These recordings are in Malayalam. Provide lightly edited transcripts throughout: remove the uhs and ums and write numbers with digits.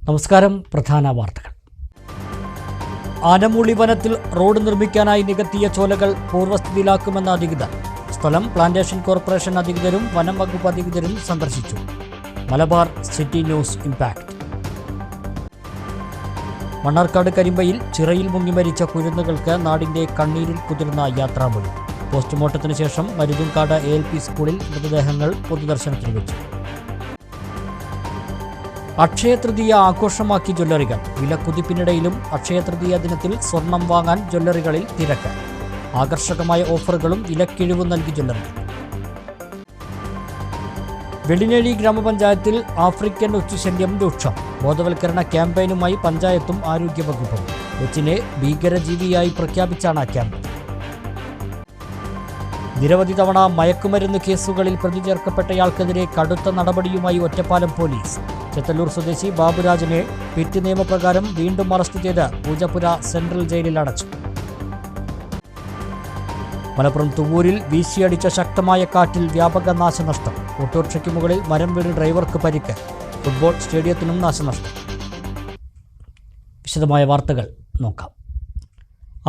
നമസ്കാരം. പ്രധാന വാർത്തകൾ. ആനമൂളി വനത്തിൽ റോഡ് നിർമ്മിക്കാനായി നികത്തിയ ചോലകൾ പൂർവ്വസ്ഥിതിയിലാക്കുമെന്ന അധികൃതർ. സ്ഥലം പ്ലാന്റേഷൻ കോർപ്പറേഷൻ അധികൃതരും വനം വകുപ്പ് അധികൃതരും സന്ദർശിച്ചു. Malabar city news impact. Mannarkkad കരിമ്പയിൽ ചിറയിൽ മുങ്ങി മരിച്ച കുരുന്നുകൾക്ക് നാടിന്റെ കണ്ണീരിൽ കുതിർന്ന യാത്രാമൊഴി. പോസ്റ്റ്മോർട്ടത്തിന് ശേഷം മരുതുംകാട് ALP സ്കൂളിൽ മൃതദേഹങ്ങൾ പൊതുദർശനത്തിന് വെച്ചു. അക്ഷയതൃതീയ ആഘോഷമാക്കി ജ്വല്ലറികൾ. വിലക്കുതിപ്പിനിടയിലും അക്ഷയതൃതീയ ദിനത്തിൽ സ്വർണം വാങ്ങാൻ ജ്വല്ലറികളിൽ തിരക്ക്. ആകർഷകമായ ഓഫറുകളും വിലക്കിഴിവും നൽകി ജ്വല്ലറികൾ. വെള്ളിനേഴി ഗ്രാമപഞ്ചായത്തിൽ ആഫ്രിക്കൻ ഒച്ചുശല്യം രൂക്ഷം. ബോധവൽക്കരണ ക്യാമ്പയിനുമായി പഞ്ചായത്തും ആരോഗ്യവകുപ്പും. ഒച്ചിനെ ഭീകരജീവിയായി പ്രഖ്യാപിച്ചാണ് ക്യാമ്പയിൻ. നിരവധി തവണ മയക്കുമരുന്ന് കേസുകളിൽ പ്രതി ചേർക്കപ്പെട്ടയാൾക്കെതിരെ കടുത്ത നടപടിയുമായി ഒറ്റപ്പാലം പോലീസ്. ചെത്തല്ലൂർ സ്വദേശി ബാബുരാജിനെ പിറ്റ് നിയമപ്രകാരം വീണ്ടും അറസ്റ്റ് ചെയ്ത് പൂജപ്പുര സെൻട്രൽ ജയിലിൽ അടച്ചു. മലപ്പുറം തുവൂരിൽ വീശിയടിച്ച ശക്തമായ കാറ്റിൽ വ്യാപക നാശനഷ്ടം. ഓട്ടോറിക്ഷയ്ക്ക് മുകളിൽ മരം വീണ് ഡ്രൈവർക്ക് പരിക്ക്. ഫുട്ബോൾ സ്റ്റേഡിയത്തിനും നാശനഷ്ടം. വിശദമായ വാർത്തകൾ നോക്കാം.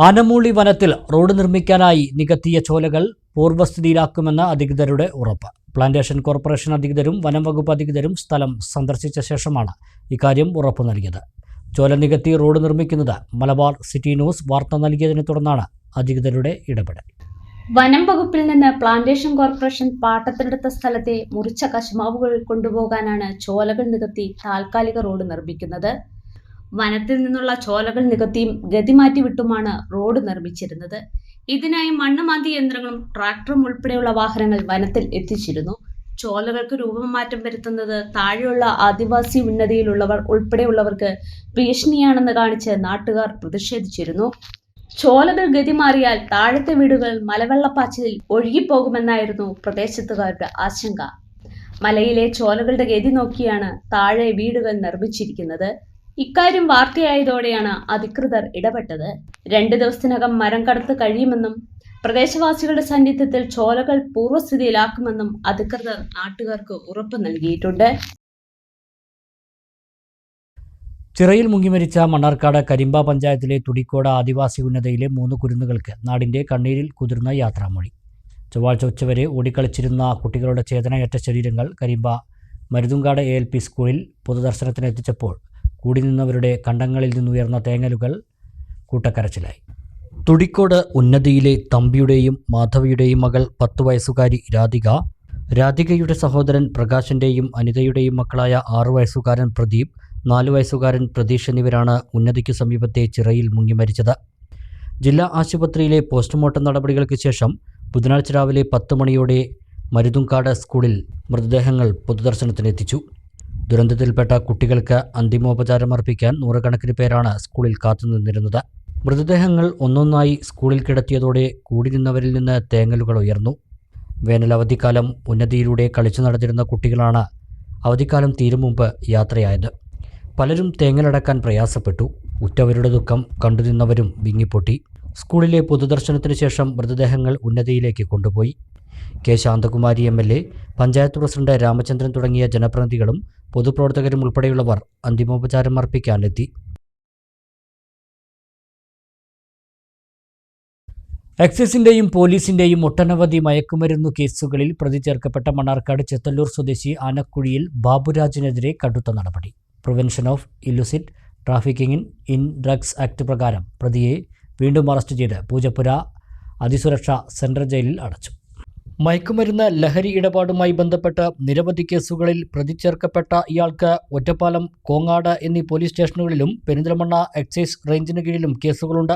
ആനമൂളി വനത്തിൽ റോഡ് നിർമ്മിക്കാനായി നികത്തിയ ചോലകൾ പൂർവ്വസ്ഥിതിയിലാക്കുമെന്ന് അധികൃതരുടെ ഉറപ്പ്. പ്ലാന്റേഷൻ കോർപ്പറേഷൻ അധികൃതരും വനം വകുപ്പ് അധികൃതരും സ്ഥലം സന്ദർശിച്ച ശേഷമാണ് ഇക്കാര്യം ഉറപ്പു നൽകിയത്. ചോല നികത്തി റോഡ് നിർമ്മിക്കുന്നത് മലബാർ സിറ്റി ന്യൂസ് വാർത്ത നൽകിയതിനെ തുടർന്നാണ് അധികൃതരുടെ ഇടപെടൽ. വനം വകുപ്പിൽ നിന്ന് പ്ലാന്റേഷൻ കോർപ്പറേഷൻ പാട്ടത്തിനെടുത്ത സ്ഥലത്തെ മുറിച്ച കശുമാവുകൾ കൊണ്ടുപോകാനാണ് ചോലകൾ നികത്തി താൽക്കാലിക റോഡ് നിർമ്മിക്കുന്നത്. വനത്തിൽ നിന്നുള്ള ചോലകൾ നികത്തിയും ഗതിമാറ്റി വിട്ടുമാണ് റോഡ് നിർമ്മിച്ചിരുന്നത്. ഇതിനായി മണ്ണ് മാന്തി യന്ത്രങ്ങളും ട്രാക്ടറും ഉൾപ്പെടെയുള്ള വാഹനങ്ങൾ വനത്തിൽ എത്തിച്ചിരുന്നു. ചോലകൾക്ക് രൂപമാറ്റം വരുത്തുന്നത് താഴെയുള്ള ആദിവാസി ഉന്നതിയിലുള്ളവർ ഉൾപ്പെടെയുള്ളവർക്ക് ഭീഷണിയാണെന്ന് കാണിച്ച് നാട്ടുകാർ പ്രതിഷേധിച്ചിരുന്നു. ചോലകൾ ഗതിമാറിയാൽ താഴത്തെ വീടുകൾ മലവെള്ളപ്പാച്ചിലിൽ ഒഴുകിപ്പോകുമെന്നായിരുന്നു പ്രദേശത്തുകാരുടെ ആശങ്ക. മലയിലെ ചോലകളുടെ ഗതി നോക്കിയാണ് താഴെ വീടുകൾ നിർമ്മിച്ചിരിക്കുന്നത്. ഇക്കാര്യം വാർത്തയായതോടെയാണ് അധികൃതർ ഇടപെട്ടത്. 2 ദിവസത്തിനകം മരം കടത്ത് കഴിയുമെന്നും പ്രദേശവാസികളുടെ സാന്നിധ്യത്തിൽ ചോലകൾ പൂർവ്വസ്ഥിതിയിലാക്കുമെന്നും അധികൃതർ നാട്ടുകാർക്ക് ഉറപ്പ് നൽകിയിട്ടുണ്ട്. ചിറയിൽ മുങ്ങിമരിച്ച മണ്ണാർക്കാട് കരിമ്പ പഞ്ചായത്തിലെ തുടിക്കോട് ആദിവാസി ഉന്നതയിലെ 3 കുരുന്നുകൾക്ക് നാടിന്റെ കണ്ണീരിൽ കുതിർന്ന യാത്രാമൊഴി. ചൊവ്വാഴ്ച ഉച്ചവരെ ഓടിക്കളിച്ചിരുന്ന കുട്ടികളുടെ ചേതനയറ്റ ശരീരങ്ങൾ കരിമ്പ മരുതുംകാട് ALP സ്കൂളിൽ പൊതുദർശനത്തിന് എത്തിച്ചപ്പോൾ കൂടി നിന്നവരുടെ കണ്ടങ്ങളിൽ നിന്നുയർന്ന തേങ്ങലുകൾ കൂട്ടക്കരച്ചിലായി. തുടിക്കോട് ഉന്നതിയിലെ തമ്പിയുടെയും മാധവിയുടെയും മകൾ 10 വയസ്സുകാരി രാധികയുടെ സഹോദരൻ പ്രകാശിൻ്റെയും അനിതയുടെയും മക്കളായ 6 വയസ്സുകാരൻ പ്രദീപ്, 4 വയസ്സുകാരൻ പ്രതീഷ് എന്നിവരാണ് ഉന്നതിക്ക് സമീപത്തെ ചിറയിൽ മുങ്ങി മരിച്ചത്. ജില്ലാ ആശുപത്രിയിലെ പോസ്റ്റ്മോർട്ടം നടപടികൾക്ക് ശേഷം ബുധനാഴ്ച രാവിലെ 10 മണിയോടെ മരുതുംകാട് സ്കൂളിൽ മൃതദേഹങ്ങൾ പൊതുദർശനത്തിനെത്തിച്ചു. ദുരന്തത്തിൽപ്പെട്ട കുട്ടികൾക്ക് അന്തിമോപചാരം അർപ്പിക്കാൻ നൂറുകണക്കിന് പേരാണ് സ്കൂളിൽ കാത്തുനിന്നിരുന്നത്. മൃതദേഹങ്ങൾ ഒന്നൊന്നായി സ്കൂളിൽ കിടത്തിയതോടെ കൂടി നിന്നവരിൽ നിന്ന് തേങ്ങലുകൾ ഉയർന്നു. വേനൽ അവധിക്കാലം ഉന്നതിയിലൂടെ കളിച്ചു നടന്നിരുന്ന കുട്ടികളാണ് അവധിക്കാലം തീരും മുമ്പ് യാത്രയായത്. പലരും തേങ്ങലടക്കാൻ പ്രയാസപ്പെട്ടു. ഉറ്റവരുടെ ദുഃഖം കണ്ടുനിന്നവരും വിങ്ങിപ്പൊട്ടി. സ്കൂളിലെ പൊതുദർശനത്തിന് ശേഷം മൃതദേഹങ്ങൾ ഉന്നതിയിലേക്ക് കൊണ്ടുപോയി. K Shanthakumari MLA, panchayat president Ramachandran തുടങ്ങിയ ജനപ്രതിനിധികളും പൊതുപ്രവർത്തകരും ഉൾപ്പെടെയുള്ളവർ അന്തിമോപചാരം അർപ്പിക്കാനെത്തി. എക്സൈസിന്റെയും പോലീസിന്റെയും ഒട്ടനവധി മയക്കുമരുന്നു കേസുകളിൽ പ്രതി ചേർക്കപ്പെട്ട മണ്ണാർക്കാട് ചെത്തല്ലൂർ സ്വദേശി ആനക്കുഴിയിൽ ബാബുരാജിനെതിരെ കടുത്ത നടപടി. Prevention of illicit trafficking in drugs act പ്രകാരം പ്രതിയെ വീണ്ടും അറസ്റ്റ് ചെയ്ത് പൂജപ്പുര അതിസുരക്ഷാ സെൻട്രൽ ജയിലിൽ അടച്ചു. മയക്കുമരുന്ന് ലഹരി ഇടപാടുമായി ബന്ധപ്പെട്ട് നിരവധി കേസുകളിൽ പ്രതി ചേർക്കപ്പെട്ട ഇയാൾക്ക് ഒറ്റപ്പാലം, കോങ്ങാട് എന്നീ പോലീസ് സ്റ്റേഷനുകളിലും പെരിന്തൽമണ്ണ എക്സൈസ് റേഞ്ചിന് കീഴിലും കേസുകളുണ്ട്.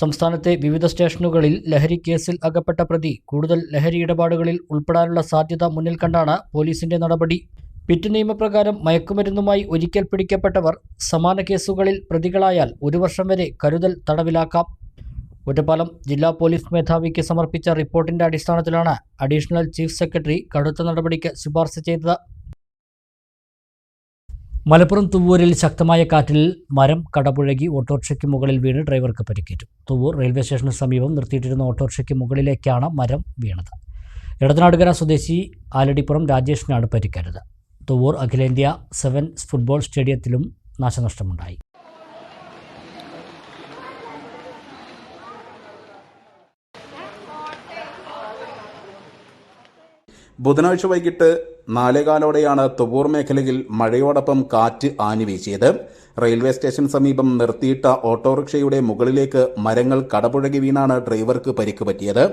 സംസ്ഥാനത്തെ വിവിധ സ്റ്റേഷനുകളിൽ ലഹരി കേസിൽ അകപ്പെട്ട പ്രതി കൂടുതൽ ലഹരി ഇടപാടുകളിൽ ഉൾപ്പെടാനുള്ള സാധ്യത മുന്നിൽ കണ്ടാണ് പോലീസിന്റെ നടപടി. പിറ്റ് നിയമപ്രകാരം മയക്കുമരുന്നുമായി ഒരിക്കൽ പിടിക്കപ്പെട്ടവർ സമാന കേസുകളിൽ പ്രതികളായാൽ 1 വർഷം വരെ കരുതൽ തടവിലാക്കാം. ഒറ്റപ്പാലം ജില്ലാ പോലീസ് മേധാവിക്ക് സമർപ്പിച്ച റിപ്പോർട്ടിന്റെ അടിസ്ഥാനത്തിലാണ് അഡീഷണൽ ചീഫ് സെക്രട്ടറി കടുത്ത നടപടിക്ക് ശുപാർശ ചെയ്തത്. മലപ്പുറം തുവൂരിൽ ശക്തമായ കാറ്റിൽ മരം കടപുഴകി ഓട്ടോറിക്ഷയ്ക്ക് മുകളിൽ വീണ് ഡ്രൈവർക്ക് പരിക്കേറ്റു. തുവൂർ റെയിൽവേ സ്റ്റേഷന് സമീപം നിർത്തിയിട്ടിരുന്ന ഓട്ടോറിക്ഷയ്ക്ക് മുകളിലേക്കാണ് മരം വീണത്. എടത്തനാടുകര സ്വദേശി ആലടിപ്പുറം രാജേഷിനാണ് പരിക്കേറ്റത്. തുവൂർ അഖിലേന്ത്യാ 7 ഫുട്ബോൾ സ്റ്റേഡിയത്തിലും നാശനഷ്ടമുണ്ടായി. ബുധനാഴ്ച വൈകിട്ട് 4:15 തുവൂർ മേഖലയിൽ മഴയോടൊപ്പം കാറ്റ് ആഞ്ഞുവീശിയത്. റെയിൽവേ സ്റ്റേഷൻ സമീപം നിർത്തിയിട്ട ഓട്ടോറിക്ഷയുടെ മുകളിലേക്ക് മരങ്ങൾ കടപുഴകി വീണാണ് ഡ്രൈവർക്ക് പരിക്ക് പറ്റിയത്.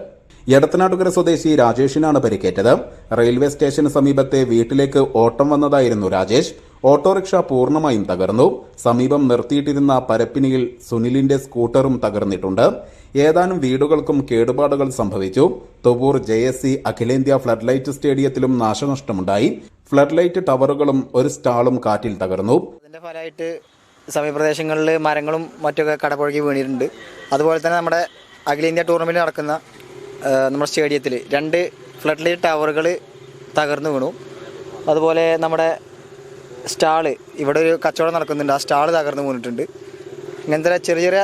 എടത്തനാട്ടുകര സ്വദേശി രാജേഷിനാണ് പരിക്കേറ്റത്. റെയിൽവേ സ്റ്റേഷന് സമീപത്തെ വീട്ടിലേക്ക് ഓട്ടം വന്നതായിരുന്നു രാജേഷ്. ഓട്ടോറിക്ഷ പൂർണ്ണമായും തകർന്നു. സമീപം നിർത്തിയിട്ടിരുന്ന പരപ്പിനിയിൽ സുനിലിന്റെ സ്കൂട്ടറും തകർന്നിട്ടുണ്ട്. ഏതാനും വീടുകൾക്കും കേടുപാടുകൾ സംഭവിച്ചു. തുവൂർ JSC അഖിലേന്ത്യാ ഫ്ലഡ് ലൈറ്റ് സ്റ്റേഡിയത്തിലും നാശനഷ്ടമുണ്ടായി. ഫ്ലഡ് ലൈറ്റ് ടവറുകളും ഒരു സ്റ്റാളും കാറ്റിൽ തകർന്നു. അതിന്റെ ഫലമായിട്ട് സമീപപ്രദേശങ്ങളിൽ മരങ്ങളും മറ്റൊക്കെ കടപുഴകി വീണിട്ടുണ്ട്. അതുപോലെ തന്നെ നമ്മുടെ അഖിലേന്ത്യാ ടൂർണമെന്റ് നടക്കുന്ന നമ്മുടെ സ്റ്റേഡിയത്തിൽ 2 ഫ്ലഡ് ലൈറ്റ് ടവറുകൾ തകർന്നു വീണു. അതുപോലെ നമ്മുടെ സ്റ്റാള്, ഇവിടെ ഒരു കച്ചവടം നടക്കുന്നുണ്ട്, ആ സ്റ്റാള് തകർന്നു വീണിട്ടുണ്ട്. ഇങ്ങനത്തെ ചെറിയ ചെറിയ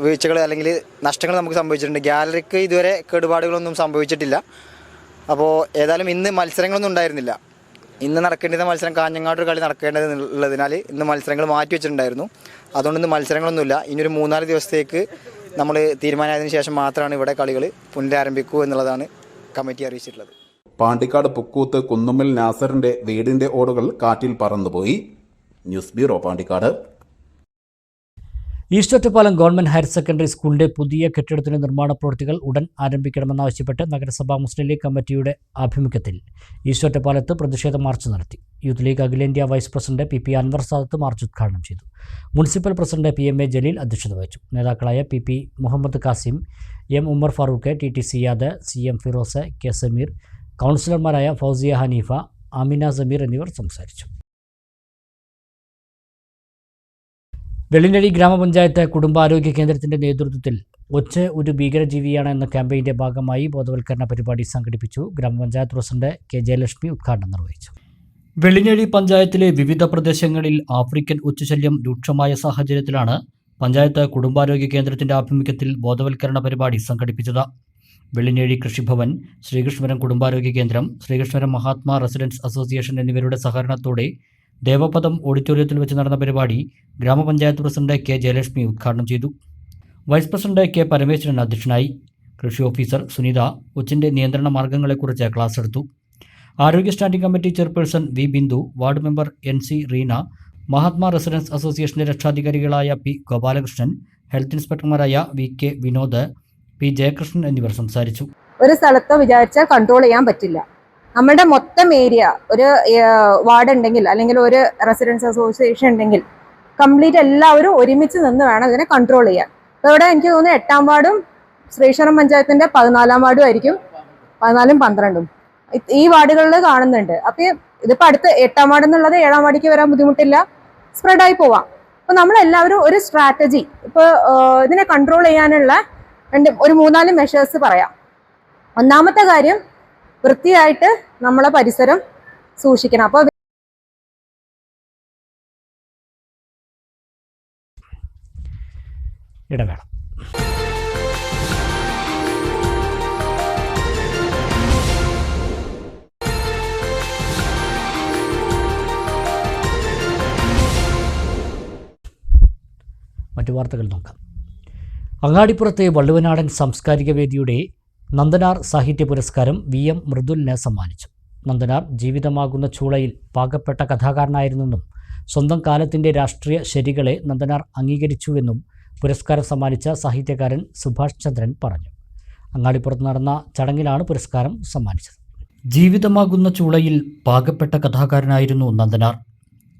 വീഴ്ചകൾ അല്ലെങ്കിൽ നഷ്ടങ്ങൾ നമുക്ക് സംഭവിച്ചിട്ടുണ്ട്. ഗാലറിക്ക് ഇതുവരെ കേടുപാടുകളൊന്നും സംഭവിച്ചിട്ടില്ല. അപ്പോൾ ഏതായാലും ഇന്ന് മത്സരങ്ങളൊന്നും ഉണ്ടായിരുന്നില്ല. ഇന്ന് നടക്കേണ്ടിരുന്ന മത്സരം കാഞ്ഞങ്ങാട് കളി നടക്കേണ്ടതുള്ളതിനാൽ ഇന്ന് മത്സരങ്ങൾ മാറ്റി വെച്ചിട്ടുണ്ടായിരുന്നു. അതുകൊണ്ട് ഇന്ന് മത്സരങ്ങളൊന്നുമില്ല. ഇനിയൊരു 3-4 ദിവസത്തേക്ക് നമ്മൾ തീരുമാനമായതിനു ശേഷം മാത്രമാണ് ഇവിടെ കളികൾ പുനരാരംഭിക്കൂ എന്നുള്ളതാണ് കമ്മിറ്റി അറിയിച്ചിട്ടുള്ളത്. പാണ്ടിക്കാട് പുക്കൂത്ത് കുന്നുമ്മൽ നാസറിന്റെ വീടിന്റെ ഓടുകൾ കാറ്റിൽ പറന്നുപോയി. News bureau, Pandikkad. East Ottapalam government higher secondary സ്കൂളിന്റെ പുതിയ കെട്ടിടത്തിന്റെ നിർമ്മാണ പ്രവൃത്തികൾ ഉടൻ ആരംഭിക്കണമെന്നാവശ്യപ്പെട്ട് നഗരസഭാ മുസ്ലിം ലീഗ് കമ്മിറ്റിയുടെ ആഭിമുഖ്യത്തിൽ ഈസ്റ്റ് ഒറ്റപ്പാലത്ത് പ്രതിഷേധ മാർച്ച് നടത്തി. യൂത്ത് ലീഗ് അഖിലേന്ത്യാ vice president PP Anwar Sadath march ഉദ്ഘാടനം ചെയ്തു. മുനിസിപ്പൽ പ്രസിഡന്റ് PMA ജലീൽ അധ്യക്ഷത വഹിച്ചു. നേതാക്കളായ PP Muhammad Kasim, M Ummer Farooq, TT Siyad, CM Firoz, K Sameer, കൗൺസിലർമാരായ ഫൗസിയ ഹനീഫ, അമിന സമീർ എന്നിവർ സംസാരിച്ചു. വെള്ളിനഴി ഗ്രാമപഞ്ചായത്ത് കുടുംബാരോഗ്യ കേന്ദ്രത്തിന്റെ നേതൃത്വത്തിൽ ഒച്ച് ഒരു ഭീകരജീവിയാണ് എന്ന ക്യാമ്പയിന്റെ ഭാഗമായി ബോധവൽക്കരണ പരിപാടി സംഘടിപ്പിച്ചു. ഗ്രാമപഞ്ചായത്ത് പ്രസിഡന്റ് K ജയലക്ഷ്മി ഉദ്ഘാടനം നിർവഹിച്ചു. വെള്ളിനഴി പഞ്ചായത്തിലെ വിവിധ പ്രദേശങ്ങളിൽ ആഫ്രിക്കൻ ഒച്ചുശല്യം രൂക്ഷമായ സാഹചര്യത്തിലാണ് പഞ്ചായത്ത് കുടുംബാരോഗ്യ കേന്ദ്രത്തിന്റെ ആഭിമുഖ്യത്തിൽ ബോധവൽക്കരണ പരിപാടി സംഘടിപ്പിച്ചത്. വെള്ളിനേഴി കൃഷിഭവൻ, ശ്രീകൃഷ്ണപുരം കുടുംബാരോഗ്യ കേന്ദ്രം, ശ്രീകൃഷ്ണപുരം മഹാത്മാ റെസിഡൻസ് അസോസിയേഷൻ എന്നിവരുടെ സഹകരണത്തോടെ ദേവപദം ഓഡിറ്റോറിയത്തിൽ വെച്ച് നടന്ന പരിപാടി ഗ്രാമപഞ്ചായത്ത് പ്രസിഡന്റ് K ജയലക്ഷ്മി ഉദ്ഘാടനം ചെയ്തു. വൈസ് പ്രസിഡന്റ് K പരമേശ്വരൻ അധ്യക്ഷനായി. കൃഷി ഓഫീസർ സുനിത ഒച്ചിന്റെ നിയന്ത്രണ മാർഗങ്ങളെക്കുറിച്ച് ക്ലാസ് എടുത്തു. ആരോഗ്യ standing committee chairperson V Bindu, ward member NC Reena, Mahatma residents അസോസിയേഷന്റെ രക്ഷാധികാരികളായ P ഗോപാലകൃഷ്ണൻ, ഹെൽത്ത് ഇൻസ്പെക്ടർമാരായ VK വിനോദ്, P ജയകൃഷ്ണൻ എന്നിവർ സംസാരിച്ചു. ഒരു സ്ഥലത്ത് വിചാരിച്ചാൽ കൺട്രോൾ ചെയ്യാൻ പറ്റില്ല. നമ്മുടെ മൊത്തം ഏരിയ, ഒരു വാർഡ് ഉണ്ടെങ്കിൽ അല്ലെങ്കിൽ ഒരു റെസിഡൻസ് അസോസിയേഷൻ ഉണ്ടെങ്കിൽ കംപ്ലീറ്റ് എല്ലാവരും ഒരുമിച്ച് നിന്ന് വേണം ഇതിനെ കൺട്രോൾ ചെയ്യാൻ. അപ്പോൾ ഇവിടെ എനിക്ക് തോന്നുന്നു 8ാം വാർഡും ശ്രീകൃഷ്ണപുരം പഞ്ചായത്തിന്റെ 14ാം വാർഡും ആയിരിക്കും, 14ഉം 12ഉം ഈ വാർഡുകളിൽ കാണുന്നുണ്ട്. അപ്പോൾ ഇതിപ്പോൾ അടുത്ത് 8ാം വാർഡ് എന്നുള്ളത് 7ാം വാർഡിലേക്ക് വരാൻ ബുദ്ധിമുട്ടില്ല, സ്പ്രെഡായി പോവാം. അപ്പോൾ നമ്മളെല്ലാവരും ഒരു സ്ട്രാറ്റജി, ഇപ്പോൾ ഇതിനെ കൺട്രോൾ ചെയ്യാനുള്ള ഒരു 3-4 മെഷേഴ്സ് പറയാം. ഒന്നാമത്തെ കാര്യം, വൃത്തിയായിട്ട് നമ്മളെ പരിസരം സൂക്ഷിക്കണം. അപ്പോൾ ഇടവേള. മറ്റു വാർത്തകൾ നോക്കാം. അങ്ങാടിപ്പുറത്തെ വള്ളുവനാടൻ സാംസ്കാരിക വേദിയുടെ നന്ദനാർ സാഹിത്യ പുരസ്കാരം VM മൃദുലിന് സമ്മാനിച്ചു. നന്ദനാർ ജീവിതമാകുന്ന ചൂളയിൽ പാകപ്പെട്ട കഥാകാരനായിരുന്നെന്നും സ്വന്തം കാലത്തിൻ്റെ രാഷ്ട്രീയ ശരികളെ നന്ദനാർ അംഗീകരിച്ചുവെന്നും പുരസ്കാരം സമ്മാനിച്ച സാഹിത്യകാരൻ സുഭാഷ് ചന്ദ്രൻ പറഞ്ഞു. അങ്ങാടിപ്പുറത്ത് നടന്ന ചടങ്ങിലാണ് പുരസ്കാരം സമ്മാനിച്ചത്. ജീവിതമാകുന്ന ചൂളയിൽ പാകപ്പെട്ട കഥാകാരനായിരുന്നു നന്ദനാർ.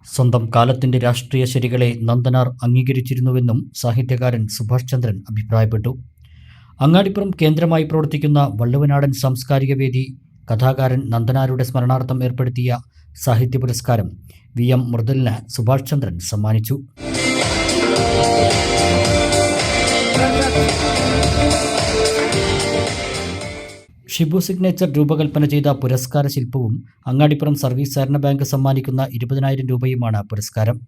സ്വന്തം കാലത്തിൻ്റെ രാഷ്ട്രീയ ശരികളെ നന്ദനാർ അംഗീകരിച്ചിരുന്നുവെന്നും സാഹിത്യകാരൻ സുഭാഷ് ചന്ദ്രൻ അഭിപ്രായപ്പെട്ടു. അങ്ങാടിപ്പുറം കേന്ദ്രമായി പ്രവർത്തിക്കുന്ന വള്ളുവനാടൻ സാംസ്കാരിക വേദി കഥാകാരൻ നന്ദനാരുടെ സ്മരണാർത്ഥം ഏർപ്പെടുത്തിയ സാഹിത്യ പുരസ്കാരം VM മൃദുലിന് സുഭാഷ് ചന്ദ്രൻ സമ്മാനിച്ചു. ഷിബു സിഗ്നേച്ചർ രൂപകൽപ്പന ചെയ്ത പുരസ്കാര ശില്പവും അങ്ങാടിപ്പുറം സർവീസ് സഹകരണ ബാങ്ക് സമ്മാനിക്കുന്ന 20,000 രൂപയുമാണ് പുരസ്കാരം.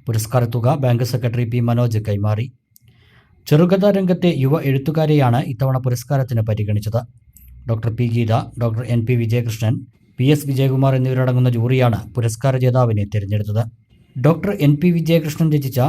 പുരസ്കാര തുക ബാങ്ക് സെക്രട്ടറി P മനോജ് കൈമാറി. ചെറുകഥാ രംഗത്തെ യുവ എഴുത്തുകാരെയാണ് ഇത്തവണ പുരസ്കാരത്തിന് പരിഗണിച്ചത്. Doctor P Geetha, doctor NP Vijayakrishnan, PS Vijayakumar എന്നിവരടങ്ങുന്ന ജൂറിയാണ് പുരസ്കാര ജേതാവിനെ തിരഞ്ഞെടുത്തത്. ഡോക്ടർ NP വിജയകൃഷ്ണൻ രചിച്ച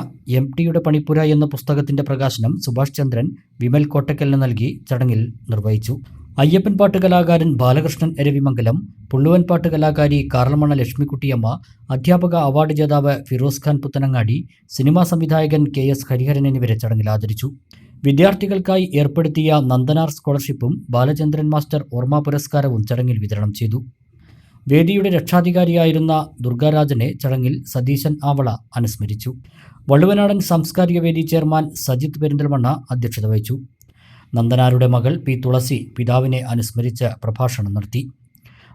MTയുടെ പണിപ്പുര എന്ന പുസ്തകത്തിന്റെ പ്രകാശനം സുഭാഷ് ചന്ദ്രൻ വിമൽ കോട്ടക്കലിന് നൽകി ചടങ്ങിൽ നിർവഹിച്ചു. അയ്യപ്പൻ പാട്ട് കലാകാരൻ ബാലകൃഷ്ണൻ എരവിമംഗലം, പുള്ളുവൻ പാട്ട് കലാകാരി കാർലമണ്ണ ലക്ഷ്മിക്കുട്ടിയമ്മ, അധ്യാപക അവാർഡ് ജേതാവ് ഫിറോസ് ഖാൻ പുത്തനങ്ങാടി, സിനിമാ സംവിധായകൻ KS ഹരിഹരൻ എന്നിവരെ ചടങ്ങിൽ ആദരിച്ചു. വിദ്യാർത്ഥികൾക്കായി ഏർപ്പെടുത്തിയ നന്ദനാർ സ്കോളർഷിപ്പും ബാലചന്ദ്രൻ മാസ്റ്റർ ഓർമ്മ പുരസ്കാരവും ചടങ്ങിൽ വിതരണം ചെയ്തു. വേദിയുടെ രക്ഷാധികാരിയായിരുന്ന ദുർഗാരാജനെ ചടങ്ങിൽ സതീശൻ ആവള അനുസ്മരിച്ചു. വള്ളുവനാടൻ സാംസ്കാരിക വേദി ചെയർമാൻ സജിത് പെരിന്തൽമണ്ണ അധ്യക്ഷത വഹിച്ചു. നന്ദനാരുടെ മകൾ P. തുളസി പിതാവിനെ അനുസ്മരിച്ച് പ്രഭാഷണം നടത്തി.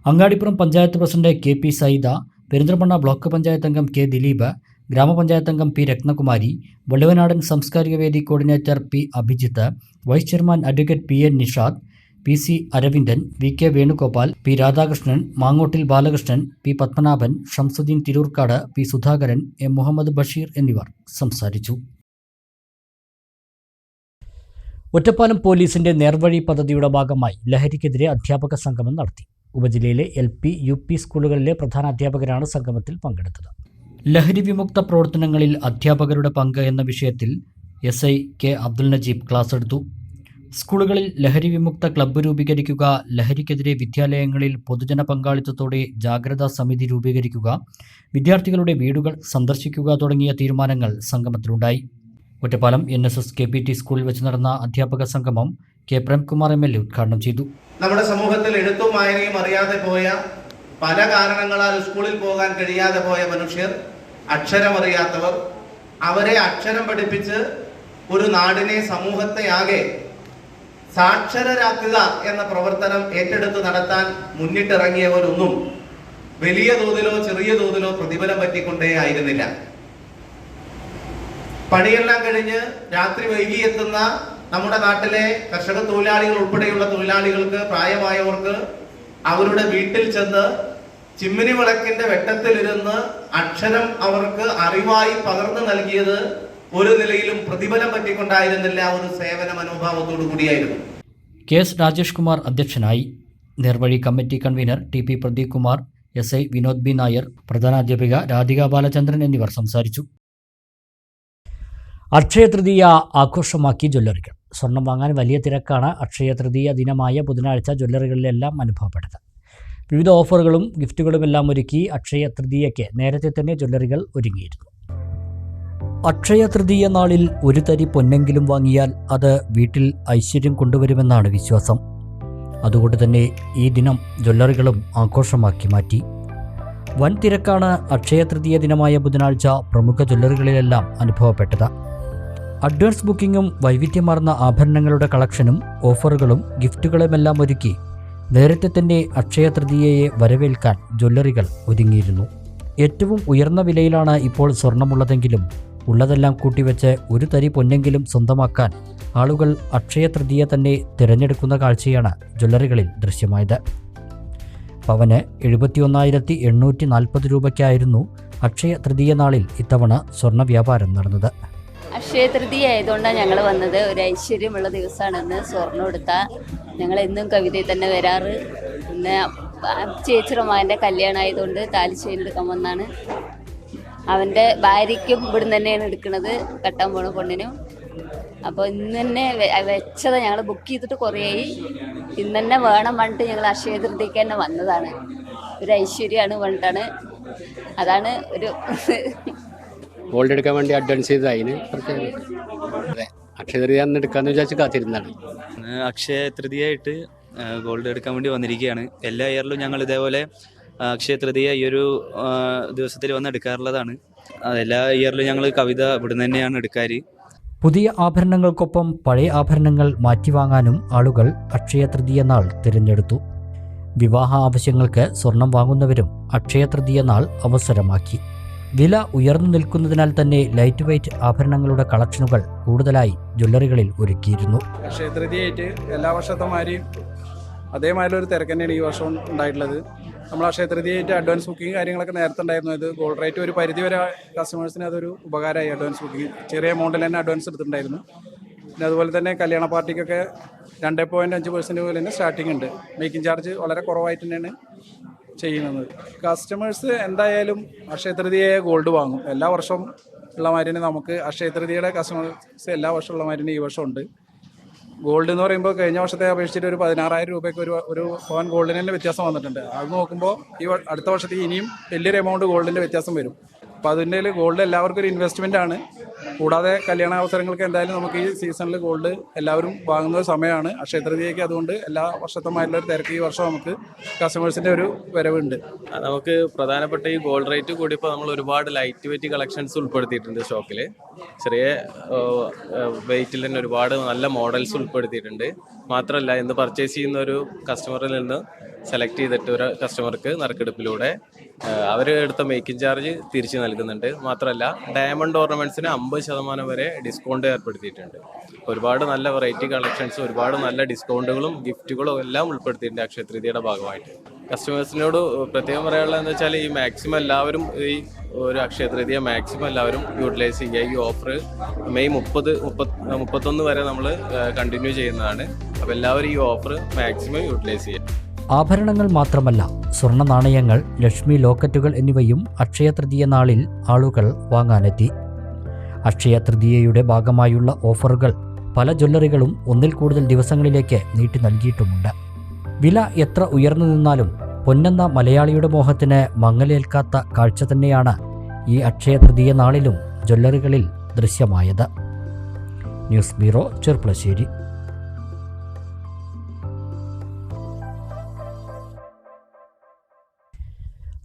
Angadippuram panchayat president KP Saida, Perinthalmanna block panchayat അംഗം K. ദിലീപ്, ഗ്രാമപഞ്ചായത്ത് അംഗം P. രത്നകുമാരി, വള്ളുവനാടൻ സാംസ്കാരിക വേദി coordinator P. Abhijith, vice chairman advocate PN Nishad, PC Aravindan, VK Venugopal, P. Radhakrishnan, മാങ്ങോട്ടിൽ Balakrishnan, P. Padmanabhan, Shamsuddeen Tirurkad, P. Sudhakaran, M. Muhammad Basheer എന്നിവർ സംസാരിച്ചു. ഒറ്റപ്പാലം പോലീസിന്റെ നേർവഴി പദ്ധതിയുടെ ഭാഗമായി ലഹരിക്കെതിരെ അധ്യാപക സംഗമം നടത്തി. ഉപജില്ലയിലെ LP, UP സ്കൂളുകളിലെ പ്രധാന അധ്യാപകരാണ് സംഗമത്തിൽ പങ്കെടുത്തത്. ലഹരി വിമുക്ത പ്രവർത്തനങ്ങളിൽ അധ്യാപകരുടെ പങ്ക് എന്ന വിഷയത്തിൽ SI K. Abdul Najeeb class എടുത്തു. സ്കൂളുകളിൽ ലഹരി വിമുക്ത ക്ലബ്ബ് രൂപീകരിക്കുക, ലഹരിക്കെതിരെ വിദ്യാലയങ്ങളിൽ പൊതുജന പങ്കാളിത്തത്തോടെ ജാഗ്രതാ സമിതി രൂപീകരിക്കുക, വിദ്യാർത്ഥികളുടെ വീടുകൾ സന്ദർശിക്കുക തുടങ്ങിയ തീരുമാനങ്ങൾ സംഗമത്തിലുണ്ടായി. ഒറ്റപ്പാലം NSS KPT സ്കൂളിൽ വെച്ച് നടന്ന അധ്യാപക സംഗമം K. പ്രേംകുമാർ MLA ഉദ്ഘാടനം ചെയ്തു. നമ്മുടെ സമൂഹത്തിൽ എഴുത്തും വായനയും അറിയാതെ പോയ, പല കാരണങ്ങളാൽ സ്കൂളിൽ പോകാൻ കഴിയാതെ പോയ മനുഷ്യർ, അക്ഷരമറിയാത്തവർ, അവരെ അക്ഷരം പഠിപ്പിച്ച് ഒരു നാടിനെ, സമൂഹത്തെ ആകെ സാക്ഷരരാക്കുക എന്ന പ്രവർത്തനം ഏറ്റെടുത്ത് നടത്താൻ മുന്നിട്ടിറങ്ങിയവരൊന്നും വലിയ തോതിലോ ചെറിയ തോതിലോ പ്രതിഫലം പറ്റിക്കൊണ്ടേ ആയിരുന്നില്ല. പണിയെല്ലാം കഴിഞ്ഞ് രാത്രി വൈകി എത്തുന്ന നമ്മുടെ നാട്ടിലെ കർഷക തൊഴിലാളികൾ ഉൾപ്പെടെയുള്ള തൊഴിലാളികൾക്ക്, പ്രായമായവർക്ക് അവരുടെ വീട്ടിൽ ചെന്ന് ചിമ്മിനി വിളക്കിന്റെ വെട്ടത്തിലിരുന്ന് അക്ഷരം അവർക്ക് അറിവായി പകർന്നു നൽകിയത് ഒരു നിലയിലും പ്രതിഫലം പറ്റിക്കൊണ്ടായിരുന്നില്ല, ഒരു സേവന മനോഭാവത്തോടു കൂടിയായിരുന്നു. KS രാജേഷ് കുമാർ അധ്യക്ഷനായി. Nervazhi committee convener TP Pradeep Kumar, SI Vinod B. Nair, പ്രധാനാധ്യാപിക രാധിക ബാലചന്ദ്രൻ എന്നിവർ സംസാരിച്ചു. അക്ഷയ തൃതീയ ആഘോഷമാക്കി ജ്വല്ലറികൾ. സ്വർണം വാങ്ങാൻ വലിയ തിരക്കാണ് അക്ഷയ തൃതീയ ദിനമായ ബുധനാഴ്ച ജ്വല്ലറികളിലെല്ലാം അനുഭവപ്പെട്ടത്. വിവിധ ഓഫറുകളും ഗിഫ്റ്റുകളുമെല്ലാം ഒരുക്കി അക്ഷയ തൃതീയയ്ക്ക് നേരത്തെ തന്നെ ജ്വല്ലറികൾ ഒരുങ്ങിയിരുന്നു. അക്ഷയ തൃതീയ നാളിൽ ഒരു തരി പൊന്നെങ്കിലും വാങ്ങിയാൽ അത് വീട്ടിൽ ഐശ്വര്യം കൊണ്ടുവരുമെന്നാണ് വിശ്വാസം. അതുകൊണ്ട് തന്നെ ഈ ദിനം ജ്വല്ലറികളും ആഘോഷമാക്കി മാറ്റി. വൻ തിരക്കാണ് അക്ഷയ തൃതീയ ദിനമായ ബുധനാഴ്ച പ്രമുഖ ജ്വല്ലറികളിലെല്ലാം അനുഭവപ്പെട്ടത്. അഡ്വാൻസ് ബുക്കിങ്ങും വൈവിധ്യമാർന്ന ആഭരണങ്ങളുടെ കളക്ഷനും ഓഫറുകളും ഗിഫ്റ്റുകളുമെല്ലാം ഒരുക്കി നേരത്തെ തന്നെ അക്ഷയ തൃതീയയെ വരവേൽക്കാൻ ജ്വല്ലറികൾ ഒരുങ്ങിയിരുന്നു. ഏറ്റവും ഉയർന്ന വിലയിലാണ് ഇപ്പോൾ സ്വർണമുള്ളതെങ്കിലും ഉള്ളതെല്ലാം കൂട്ടിവെച്ച് ഒരു തരി പൊന്നെങ്കിലും സ്വന്തമാക്കാൻ ആളുകൾ അക്ഷയ തൃതീയ തന്നെ തിരഞ്ഞെടുക്കുന്ന കാഴ്ചയാണ് ജ്വല്ലറികളിൽ ദൃശ്യമായത്. പവന് 71,840 രൂപയ്ക്കായിരുന്നു അക്ഷയ തൃതീയ നാളിൽ ഇത്തവണ സ്വർണ്ണ വ്യാപാരം നടന്നത്. അക്ഷയ തൃതീയ ആയതുകൊണ്ടാണ് ഞങ്ങൾ വന്നത്. ഒരു ഐശ്വര്യമുള്ള ദിവസമാണെന്ന്. സ്വർണ്ണം എടുത്താൽ ഞങ്ങൾ എന്നും കവിതയിൽ തന്നെ വരാറ്. പിന്നെ ചേച്ചിയുടെ മകൻ്റെ കല്യാണം ആയതുകൊണ്ട് താലിശ്ശേരി എടുക്കാൻ വന്നാണ്. അവൻ്റെ ഭാര്യയ്ക്കും ഇവിടുന്ന് തന്നെയാണ് എടുക്കുന്നത്, കെട്ടാൻ പോണ പെണ്ണിനും. അപ്പോൾ ഇന്ന് തന്നെ വെച്ചത് ഞങ്ങൾ ബുക്ക് ചെയ്തിട്ട് കുറേയായി. ഇന്ന് തന്നെ വേണം പറഞ്ഞിട്ട് ഞങ്ങൾ അക്ഷയ തൃതീയക്ക് തന്നെ വന്നതാണ്. ഒരു ഐശ്വര്യമാണ് പറഞ്ഞിട്ടാണ്. അതാണ് ഒരു ഗോൾഡ് എടുക്കാൻ വേണ്ടി അഡ്വാൻസ് ചെയ്ത് അതിന് അതെ അക്ഷയ തൃതീയ അന്ന് എടുക്കാമെന്ന് വിചാരിച്ച് കാത്തിരുന്നതാണ്. അക്ഷയ തൃതീയായിട്ട് ഗോൾഡ് എടുക്കാൻ വേണ്ടി വന്നിരിക്കുകയാണ്. എല്ലാ ഇയറിലും ഞങ്ങൾ ഇതേപോലെ അക്ഷയ തൃതീയ ഈ ഒരു ദിവസത്തിൽ വന്ന് എടുക്കാറുള്ളതാണ്. എല്ലാ ഇയറിലും ഞങ്ങൾ കവിത ഇവിടുന്ന് തന്നെയാണ് എടുക്കാറ്. പുതിയ ആഭരണങ്ങൾക്കൊപ്പം പഴയ ആഭരണങ്ങൾ മാറ്റിവാങ്ങാനും ആളുകൾ അക്ഷയ തൃതീയ നാൾ തിരഞ്ഞെടുത്തു. വിവാഹ ആവശ്യങ്ങൾക്ക് സ്വർണം വാങ്ങുന്നവരും അക്ഷയ തൃതീയ നാൾ അവസരമാക്കി. വില ഉയർന്നു നിൽക്കുന്നതിനാൽ തന്നെ ലൈറ്റ് വെയ്റ്റ് ആഭരണങ്ങളുടെ കളക്ഷനുകൾ കൂടുതലായി ജ്വല്ലറികളിൽ ഒരുക്കിയിരുന്നു. അക്ഷയ തൃതീയായിട്ട് എല്ലാ വർഷത്തെമാതിരി അതേമാതിരി ഒരു തിരക്ക് തന്നെയാണ് ഈ വർഷം ഉണ്ടായിട്ടുള്ളത്. നമ്മൾ അക്ഷയ തൃതീയായിട്ട് അഡ്വാൻസ് ബുക്കിംഗ് കാര്യങ്ങളൊക്കെ നേരത്തെ ഉണ്ടായിരുന്നു. ഇത് ഗോൾഡ് റേറ്റ് ഒരു പരിധി വരെ കസ്റ്റമേഴ്സിന് അതൊരു ഉപകാരമായി. അഡ്വാൻസ് ബുക്കിംഗ് ചെറിയ എമൗണ്ടിൽ തന്നെ അഡ്വാൻസ് എടുത്തിട്ടുണ്ടായിരുന്നു. പിന്നെ അതുപോലെ തന്നെ കല്യാണ പാർട്ടിക്കൊക്കെ 2.5% പോലെ തന്നെ സ്റ്റാർട്ടിംഗ് ഉണ്ട്. മേക്കിംഗ് ചാർജ് വളരെ കുറവായിട്ട് തന്നെയാണ് ചെയ്യുന്നത്. കസ്റ്റമേഴ്സ് എന്തായാലും അക്ഷയ തൃതീയ ഗോൾഡ് വാങ്ങും. എല്ലാ വർഷവും ഉള്ള മാതിരി നമുക്ക് അക്ഷയ തൃതീയയുടെ കസ്റ്റമേഴ്സ് എല്ലാ വർഷവും ഉള്ള മാതിരി ഈ വർഷം ഉണ്ട്. ഗോൾഡ് എന്ന് പറയുമ്പോൾ കഴിഞ്ഞ വർഷത്തെ അപേക്ഷിച്ചിട്ട് ഒരു 16,000 രൂപയ്ക്ക് ഒരു പവൻ ഗോൾഡിന് തന്നെ വ്യത്യാസം വന്നിട്ടുണ്ട്. അത് നോക്കുമ്പോൾ ഈ അടുത്ത വർഷത്തിൽ ഇനിയും വലിയൊരു എമൗണ്ട് ഗോൾഡിൻ്റെ വ്യത്യാസം വരും. അപ്പോൾ അതിൻ്റെ ഗോൾഡ് എല്ലാവർക്കും ഒരു ഇൻവെസ്റ്റ്മെൻ്റ് ആണ്. കൂടാതെ കല്യാണ അവസരങ്ങൾക്ക് എന്തായാലും നമുക്ക് ഈ സീസണിൽ ഗോൾഡ് എല്ലാവരും വാങ്ങുന്ന ഒരു സമയമാണ് അക്ഷയ തൃതീയയ്ക്ക്. അതുകൊണ്ട് എല്ലാ വർഷത്തുമായിട്ടുള്ള ഒരു തിരക്ക് ഈ വർഷം നമുക്ക് കസ്റ്റമേഴ്സിൻ്റെ ഒരു വരവുണ്ട്. നമുക്ക് പ്രധാനപ്പെട്ട ഈ ഗോൾഡ് റേറ്റ് കൂടിയപ്പോൾ നമ്മൾ ഒരുപാട് ലൈറ്റ് വെയിറ്റ് കളക്ഷൻസ് ഉൾപ്പെടുത്തിയിട്ടുണ്ട് സ്റ്റോക്കിൽ. ചെറിയ വെയിറ്റിൽ തന്നെ ഒരുപാട് നല്ല മോഡൽസ് ഉൾപ്പെടുത്തിയിട്ടുണ്ട്. മാത്രമല്ല ഇന്ന് പർച്ചേസ് ചെയ്യുന്ന ഒരു കസ്റ്റമറിൽ നിന്ന് സെലക്ട് ചെയ്തിട്ട് ഒരു കസ്റ്റമർക്ക് നറുക്കെടുപ്പിലൂടെ അവർ എടുത്ത മേക്കിംഗ് ചാർജ് തിരിച്ചു നൽകുന്നുണ്ട്. മാത്രമല്ല ഡയമണ്ട് ഓർണമെൻറ്റ്സിന് 50% വരെ ഡിസ്കൗണ്ട് ഏർപ്പെടുത്തിയിട്ടുണ്ട്. ഒരുപാട് നല്ല വെറൈറ്റി കളക്ഷൻസ്, ഒരുപാട് നല്ല ഡിസ്കൗണ്ടുകളും ഗിഫ്റ്റുകളും എല്ലാം ഉൾപ്പെടുത്തിയിട്ടുണ്ട് അക്ഷയ തൃതീയയുടെ ഭാഗമായിട്ട്. കസ്റ്റമേഴ്സിനോട് പ്രത്യേകം പറയാനുള്ളത് എന്താ വെച്ചാൽ ഈ മാക്സിമം എല്ലാവരും ഈ ഒരു അക്ഷയ തൃതീയ മാക്സിമം എല്ലാവരും യൂട്ടിലൈസ് ചെയ്യുക. ഈ ഓഫർ മെയ് 31 വരെ നമ്മൾ കണ്ടിന്യൂ ചെയ്യുന്നതാണ്. അപ്പോൾ എല്ലാവരും ഈ ഓഫർ മാക്സിമം യൂട്ടിലൈസ് ചെയ്യുക. ആഭരണങ്ങൾ മാത്രമല്ല, സ്വർണ്ണ നാണയങ്ങൾ, ലക്ഷ്മി ലോക്കറ്റുകൾ എന്നിവയും അക്ഷയ തൃതീയ നാളിൽ ആളുകൾ വാങ്ങാനെത്തി. അക്ഷയ തൃതീയയുടെ ഭാഗമായുള്ള ഓഫറുകൾ പല ജ്വല്ലറികളും ഒന്നിൽ കൂടുതൽ ദിവസങ്ങളിലേക്ക് നീട്ടി നൽകിയിട്ടുമുണ്ട്. വില എത്ര ഉയർന്നു നിന്നാലും പൊന്നെന്ന മലയാളിയുടെ മോഹത്തിന് മങ്ങലേൽക്കാത്ത കാഴ്ച തന്നെയാണ് ഈ അക്ഷയ തൃതീയ നാളിലും ജ്വല്ലറികളിൽ ദൃശ്യമായത്. News bureau, Cherpulassery.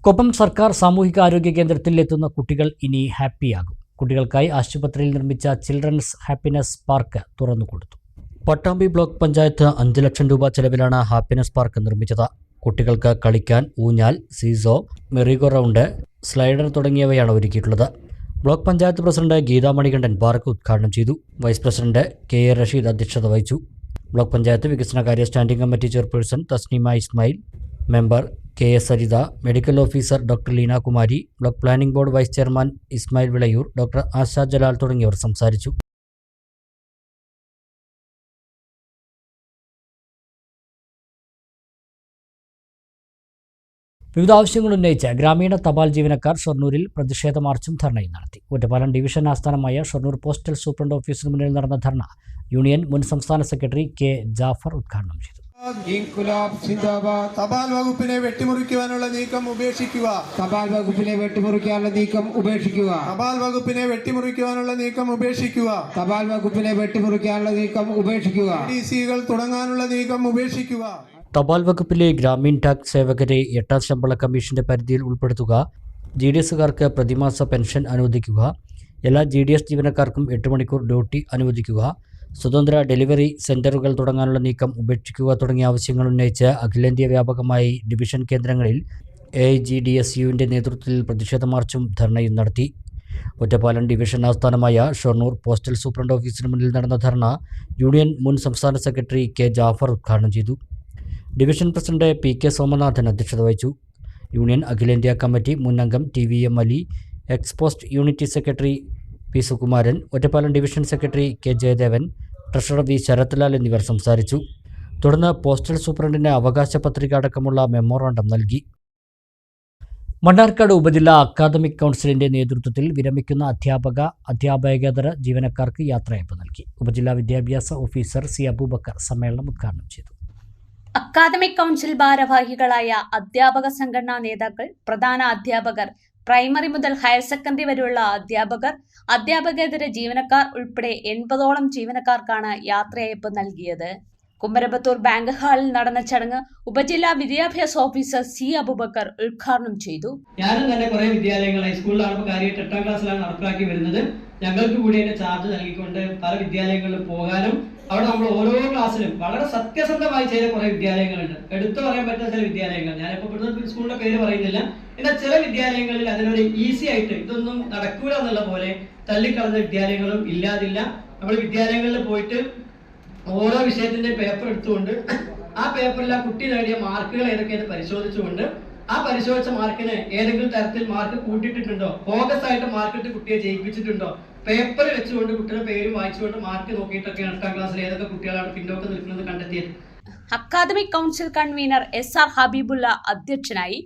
കൊപ്പം സർക്കാർ സാമൂഹികാരോഗ്യ കേന്ദ്രത്തിൽ എത്തുന്ന കുട്ടികൾ ഇനി ഹാപ്പിയാകും. കുട്ടികൾക്കായി ആശുപത്രിയിൽ നിർമ്മിച്ച ചിൽഡ്രൻസ് ഹാപ്പിനെസ് പാർക്ക് തുറന്നുകൊടുത്തു. പട്ടാമ്പി ബ്ലോക്ക് പഞ്ചായത്ത് 5 ലക്ഷം രൂപ ചെലവിലാണ് ഹാപ്പിനെസ് പാർക്ക് നിർമ്മിച്ചത്. കുട്ടികൾക്ക് കളിക്കാൻ ഊഞ്ഞാൽ, സീസോ, മെറിഗോ റൗണ്ട്, സ്ലൈഡർ തുടങ്ങിയവയാണ് ഒരുക്കിയിട്ടുള്ളത്. Block panchayat president Geetha Manikandan park ഉദ്ഘാടനം ചെയ്തു. Vice president K A Rasheed അധ്യക്ഷത വഹിച്ചു. ബ്ലോക്ക് പഞ്ചായത്ത് വികസനകാര്യ standing committee chairperson Thasneema Ismail, member K S Saritha, medical officer doctor Leena Kumari, block planning board vice chairman Ismail Vilayur, doctor Asha Jalal തുടങ്ങിയവർ സംസാരിച്ചു. വിവിധ ആവശ്യങ്ങൾ ഉന്നയിച്ച് ഗ്രാമീണ തപാൽ ജീവനക്കാർ ഷൊർണൂരിൽ പ്രതിഷേധ മാർച്ചും ധർണയും നടത്തി. ഒറ്റപ്പാലം ഡിവിഷൻ ആസ്ഥാനമായ ഷൊർണൂർ പോസ്റ്റൽ സൂപ്രണ്ട് ഓഫീസിന് മുന്നിൽ നടന്ന ധർണ യൂണിയൻ മുൻ സംസ്ഥാന സെക്രട്ടറി കെ ജാഫർ ഉദ്ഘാടനം ചെയ്തു. തപാൽ വകുപ്പിനെ വെട്ടിമുറിക്കുവാനുള്ള നീക്കം ഉപേക്ഷിക്കുക. തപാൽ വകുപ്പിനെ വെട്ടിമുറിക്കാനുള്ള നീക്കം ഉപേക്ഷിക്കുക. തപാൽ വകുപ്പിനെ വെട്ടിമുറിക്കുവാനുള്ള നീക്കം ഉപേക്ഷിക്കുക. തപാൽ വകുപ്പിനെ വെട്ടിമുറിക്കാനുള്ള നീക്കം ഉപേക്ഷിക്കുക. ഡിസികൾ തുടങ്ങാനുള്ള നീക്കം ഉപേക്ഷിക്കുക. തപാൽ വകുപ്പിലെ ഗ്രാമീൺ ടാക്സ് സേവകരെ 8ാം ശമ്പള കമ്മീഷന്റെ പരിധിയിൽ ഉൾപ്പെടുത്തുക. GDSകാർക്ക് പ്രതിമാസ പെൻഷൻ അനുവദിക്കുക. എല്ലാ GDS ജീവനക്കാർക്കും 8 മണിക്കൂർ ഡ്യൂട്ടി അനുവദിക്കുക. സ്വതന്ത്ര ഡെലിവറി സെന്ററുകൾ തുടങ്ങാനുള്ള നീക്കം ഉപേക്ഷിക്കുക തുടങ്ങിയ ആവശ്യങ്ങൾ ഉന്നയിച്ച് അഖിലേന്ത്യാ വ്യാപകമായി ഡിവിഷൻ കേന്ദ്രങ്ങളിൽ AIGDSUവിൻ്റെ നേതൃത്വത്തിൽ പ്രതിഷേധ മാർച്ചും ധർണയും നടത്തി. ഒറ്റപ്പാലം ഡിവിഷൻ ആസ്ഥാനമായ ഷൊർണൂർ പോസ്റ്റൽ സൂപ്രണ്ട് ഓഫീസിന് മുന്നിൽ നടന്ന ധർണ യൂണിയൻ മുൻ സംസ്ഥാന സെക്രട്ടറി കെ ജാഫർ ഉദ്ഘാടനം ചെയ്തു. ഡിവിഷൻ പ്രസിഡന്റ് PK സോമനാഥൻ അധ്യക്ഷത വഹിച്ചു. യൂണിയൻ അഖിലേന്ത്യാ കമ്മിറ്റി മുൻ അംഗം TVM Ali, ex post unity secretary P Sukumaran, Ottapalam division secretary K Jayadevan, treasurer V Sarathlal എന്നിവർ സംസാരിച്ചു. തുടർന്ന് പോസ്റ്റൽ സൂപ്രണ്ടിന് അവകാശ പത്രിക അടക്കമുള്ള മെമ്മോറാണ്ടം നൽകി. മണ്ണാർക്കാട് ഉപജില്ലാ അക്കാദമിക് കൗൺസിലിന്റെ നേതൃത്വത്തിൽ വിരമിക്കുന്ന അധ്യാപകേതര ജീവനക്കാർക്ക് യാത്രയയപ്പ് നൽകി. ഉപജില്ലാ വിദ്യാഭ്യാസ ഓഫീസർ C അബൂബക്കർ സമ്മേളനം ഉദ്ഘാടനം ചെയ്തു. അക്കാദമിക് കൗൺസിൽ ഭാരവാഹികളായ അധ്യാപക സംഘടനാ നേതാക്കൾ, പ്രധാന അധ്യാപകർ, പ്രൈമറി മുതൽ ഹയർ സെക്കൻഡറി വരെയുള്ള അധ്യാപകർ, അധ്യാപകേതര ജീവനക്കാർ ഉൾപ്പെടെ 80ഓളം ജീവനക്കാർക്കാണ് യാത്രയയപ്പ് നൽകിയത്. കുമരപത്തൂർ ബാങ്ക് ഹാളിൽ നടന്ന ചടങ്ങ് ഉപജില്ലാ വിദ്യാഭ്യാസ ഓഫീസർ C അബൂബക്കർ ഉദ്ഘാടനം ചെയ്തു. ഞാനും തന്നെ കുറെ വിദ്യാലയങ്ങൾ ഹൈസ്കൂളിലാണ് കാര്യമായിട്ട് 8ാം ക്ലാസ്സിലാണ് നടപ്പിലാക്കി വരുന്നത്. ഞങ്ങൾക്ക് കൂടി അതിന്റെ ചാർജ് നൽകിക്കൊണ്ട് പല വിദ്യാലയങ്ങളിൽ പോകാനും അവിടെ നമ്മൾ ഓരോ ക്ലാസ്സിലും വളരെ സത്യസന്ധമായി ചെയ്ത കുറെ വിദ്യാലയങ്ങളുണ്ട്. എടുത്തു പറയാൻ പറ്റുന്ന ചില വിദ്യാലയങ്ങൾ, ഞാനിപ്പോൾ ഇവിടുത്തെ സ്കൂളിന്റെ പേര് പറയുന്നില്ല, എന്നാൽ ചില വിദ്യാലയങ്ങളിൽ അതിനൊരു ഈസി ആയിട്ട് ഇതൊന്നും നടക്കൂല എന്നുള്ള പോലെ തള്ളിക്കളഞ്ഞ വിദ്യാലയങ്ങളും ഇല്ലാതില്ല. നമ്മൾ വിദ്യാലയങ്ങളിൽ പോയിട്ട് ഓരോ വിഷയത്തിന്റെ പേപ്പർ എടുത്തുകൊണ്ട് ആ പേപ്പറിൽ ആ കുട്ടി നേടിയ മാർക്കുകൾ ഏതൊക്കെയാണ് പരിശോധിച്ചുകൊണ്ട് ആ പരിശോധിച്ച മാർക്കിന് ഏതെങ്കിലും തരത്തിൽ മാർക്ക് കൂട്ടിയിട്ടുണ്ടോ, ഫോക്കസ് ആയിട്ട് മാർക്കിട്ട് കുട്ടിയെ ജയിപ്പിച്ചിട്ടുണ്ടോ, പേപ്പർ വെച്ചുകൊണ്ട് കുട്ടിയുടെ പേരും വായിച്ചുകൊണ്ട് മാർക്ക് നോക്കിയിട്ടൊക്കെ 8ാം ക്ലാസ്സിൽ ഏതൊക്കെ കുട്ടികളാണ് പിന്നോക്കം നിൽക്കുന്നത് കണ്ടെത്തിയത്. അക്കാദമിക് കൗൺസിൽ കൺവീനർ SR ഹബീബുള്ള അധ്യക്ഷനായി.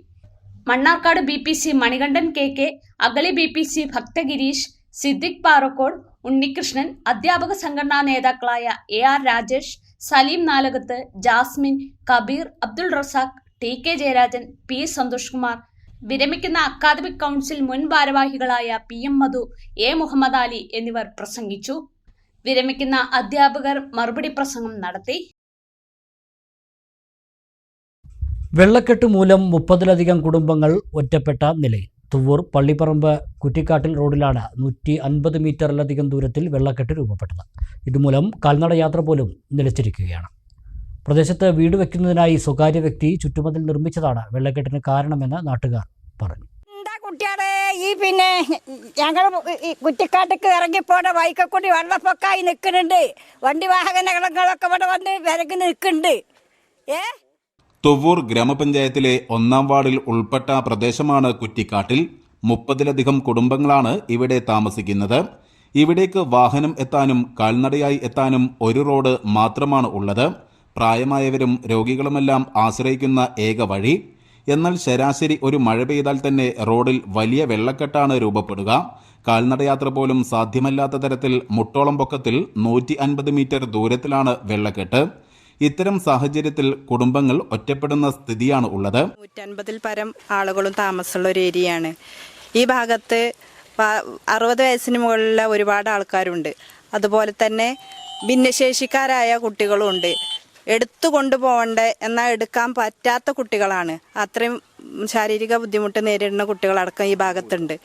Mannarkkad BPC Manikandan KK, Agali BPC Bhakthagireesh, Siddique Parakode, Unnikrishnan, അധ്യാപക സംഘടനാ നേതാക്കളായ AR Rajesh, Saleem Nalakath, Jasmin, Kabeer, Abdul Razak, TK Jayarajan, P Santhosh Kumar, വിരമിക്കുന്ന അക്കാദമിക് കൗൺസിൽ മുൻ ഭാരവാഹികളായ PM Madhu, A Muhammad Ali എന്നിവർ പ്രസംഗിച്ചു. വിരമിക്കുന്ന അധ്യാപകർ മറുപടി പ്രസംഗം നടത്തി. വെള്ളക്കെട്ട് മൂലം 30-ലധികം കുടുംബങ്ങൾ ഒറ്റപ്പെട്ട നിലയിൽ. തുവ്വൂർ പള്ളിപ്പറമ്പ് കുറ്റിക്കാട്ടിൽ റോഡിലാണ് 150 മീറ്ററിലധികം ദൂരത്തിൽ വെള്ളക്കെട്ട് രൂപപ്പെട്ടത്. ഇതുമൂലം കാൽനട യാത്ര പോലും നിലച്ചിരിക്കുകയാണ്. പ്രദേശത്ത് വീട് വയ്ക്കുന്നതിനായി സ്വകാര്യ വ്യക്തി ചുറ്റുമതിൽ നിർമ്മിച്ചതാണ് വെള്ളക്കെട്ടിന് കാരണമെന്ന് നാട്ടുകാർ പറഞ്ഞു. കുട്ടികളെ ഞങ്ങൾ കുറ്റിക്കാട്ടിക്ക് ഇറങ്ങിപ്പോണ വൈക്കക്കൂടി വെള്ളപ്പൊക്കമായി നിൽക്കുന്നുണ്ട്. വണ്ടി വാഹനങ്ങളൊക്കെ ഇവിടെ വന്ന് വിരകി നിൽക്കുന്നുണ്ട്. തുവ്വൂർ ഗ്രാമപഞ്ചായത്തിലെ 1-ാം വാർഡിൽ ഉൾപ്പെട്ട പ്രദേശമാണ് കുറ്റിക്കാട്ടിൽ. 30-ലധികം കുടുംബങ്ങളാണ് ഇവിടെ താമസിക്കുന്നത്. ഇവിടേക്ക് വാഹനം എത്താനും കാൽനടയായി എത്താനും ഒരു റോഡ് മാത്രമാണ് ഉള്ളത്. പ്രായമായവരും രോഗികളുമെല്ലാം ആശ്രയിക്കുന്ന ഏക വഴി. എന്നാൽ ശരാശരി ഒരു മഴ പെയ്താൽ തന്നെ റോഡിൽ വലിയ വെള്ളക്കെട്ടാണ് രൂപപ്പെടുക. കാൽനടയാത്ര പോലും സാധ്യമല്ലാത്ത തരത്തിൽ മുട്ടോളം പൊക്കത്തിൽ 150 മീറ്റർ ദൂരത്തിലാണ് വെള്ളക്കെട്ട്. ഇത്തരം സാഹചര്യത്തിൽ കുടുംബങ്ങൾ ഒറ്റപ്പെടുന്ന സ്ഥിതിയാണ് ഉള്ളത്. 150-ൽ പരം ആളുകളും താമസമുള്ള ഒരു ഏരിയയാണ്. ഈ ഭാഗത്ത് 60 വയസ്സിന് മുകളിലുള്ള ഒരുപാട് ആൾക്കാരുണ്ട്. അതുപോലെ തന്നെ ഭിന്നശേഷിക്കാരായ കുട്ടികളും ഉണ്ട്. എടുത്തു കൊണ്ടുപോകേണ്ട എന്നാൽ എടുക്കാൻ പറ്റാത്ത കുട്ടികളാണ്. അത്രയും ശാരീരിക ബുദ്ധിമുട്ട് നേരിടുന്ന കുട്ടികളടക്കം ഈ ഭാഗത്തുണ്ട്.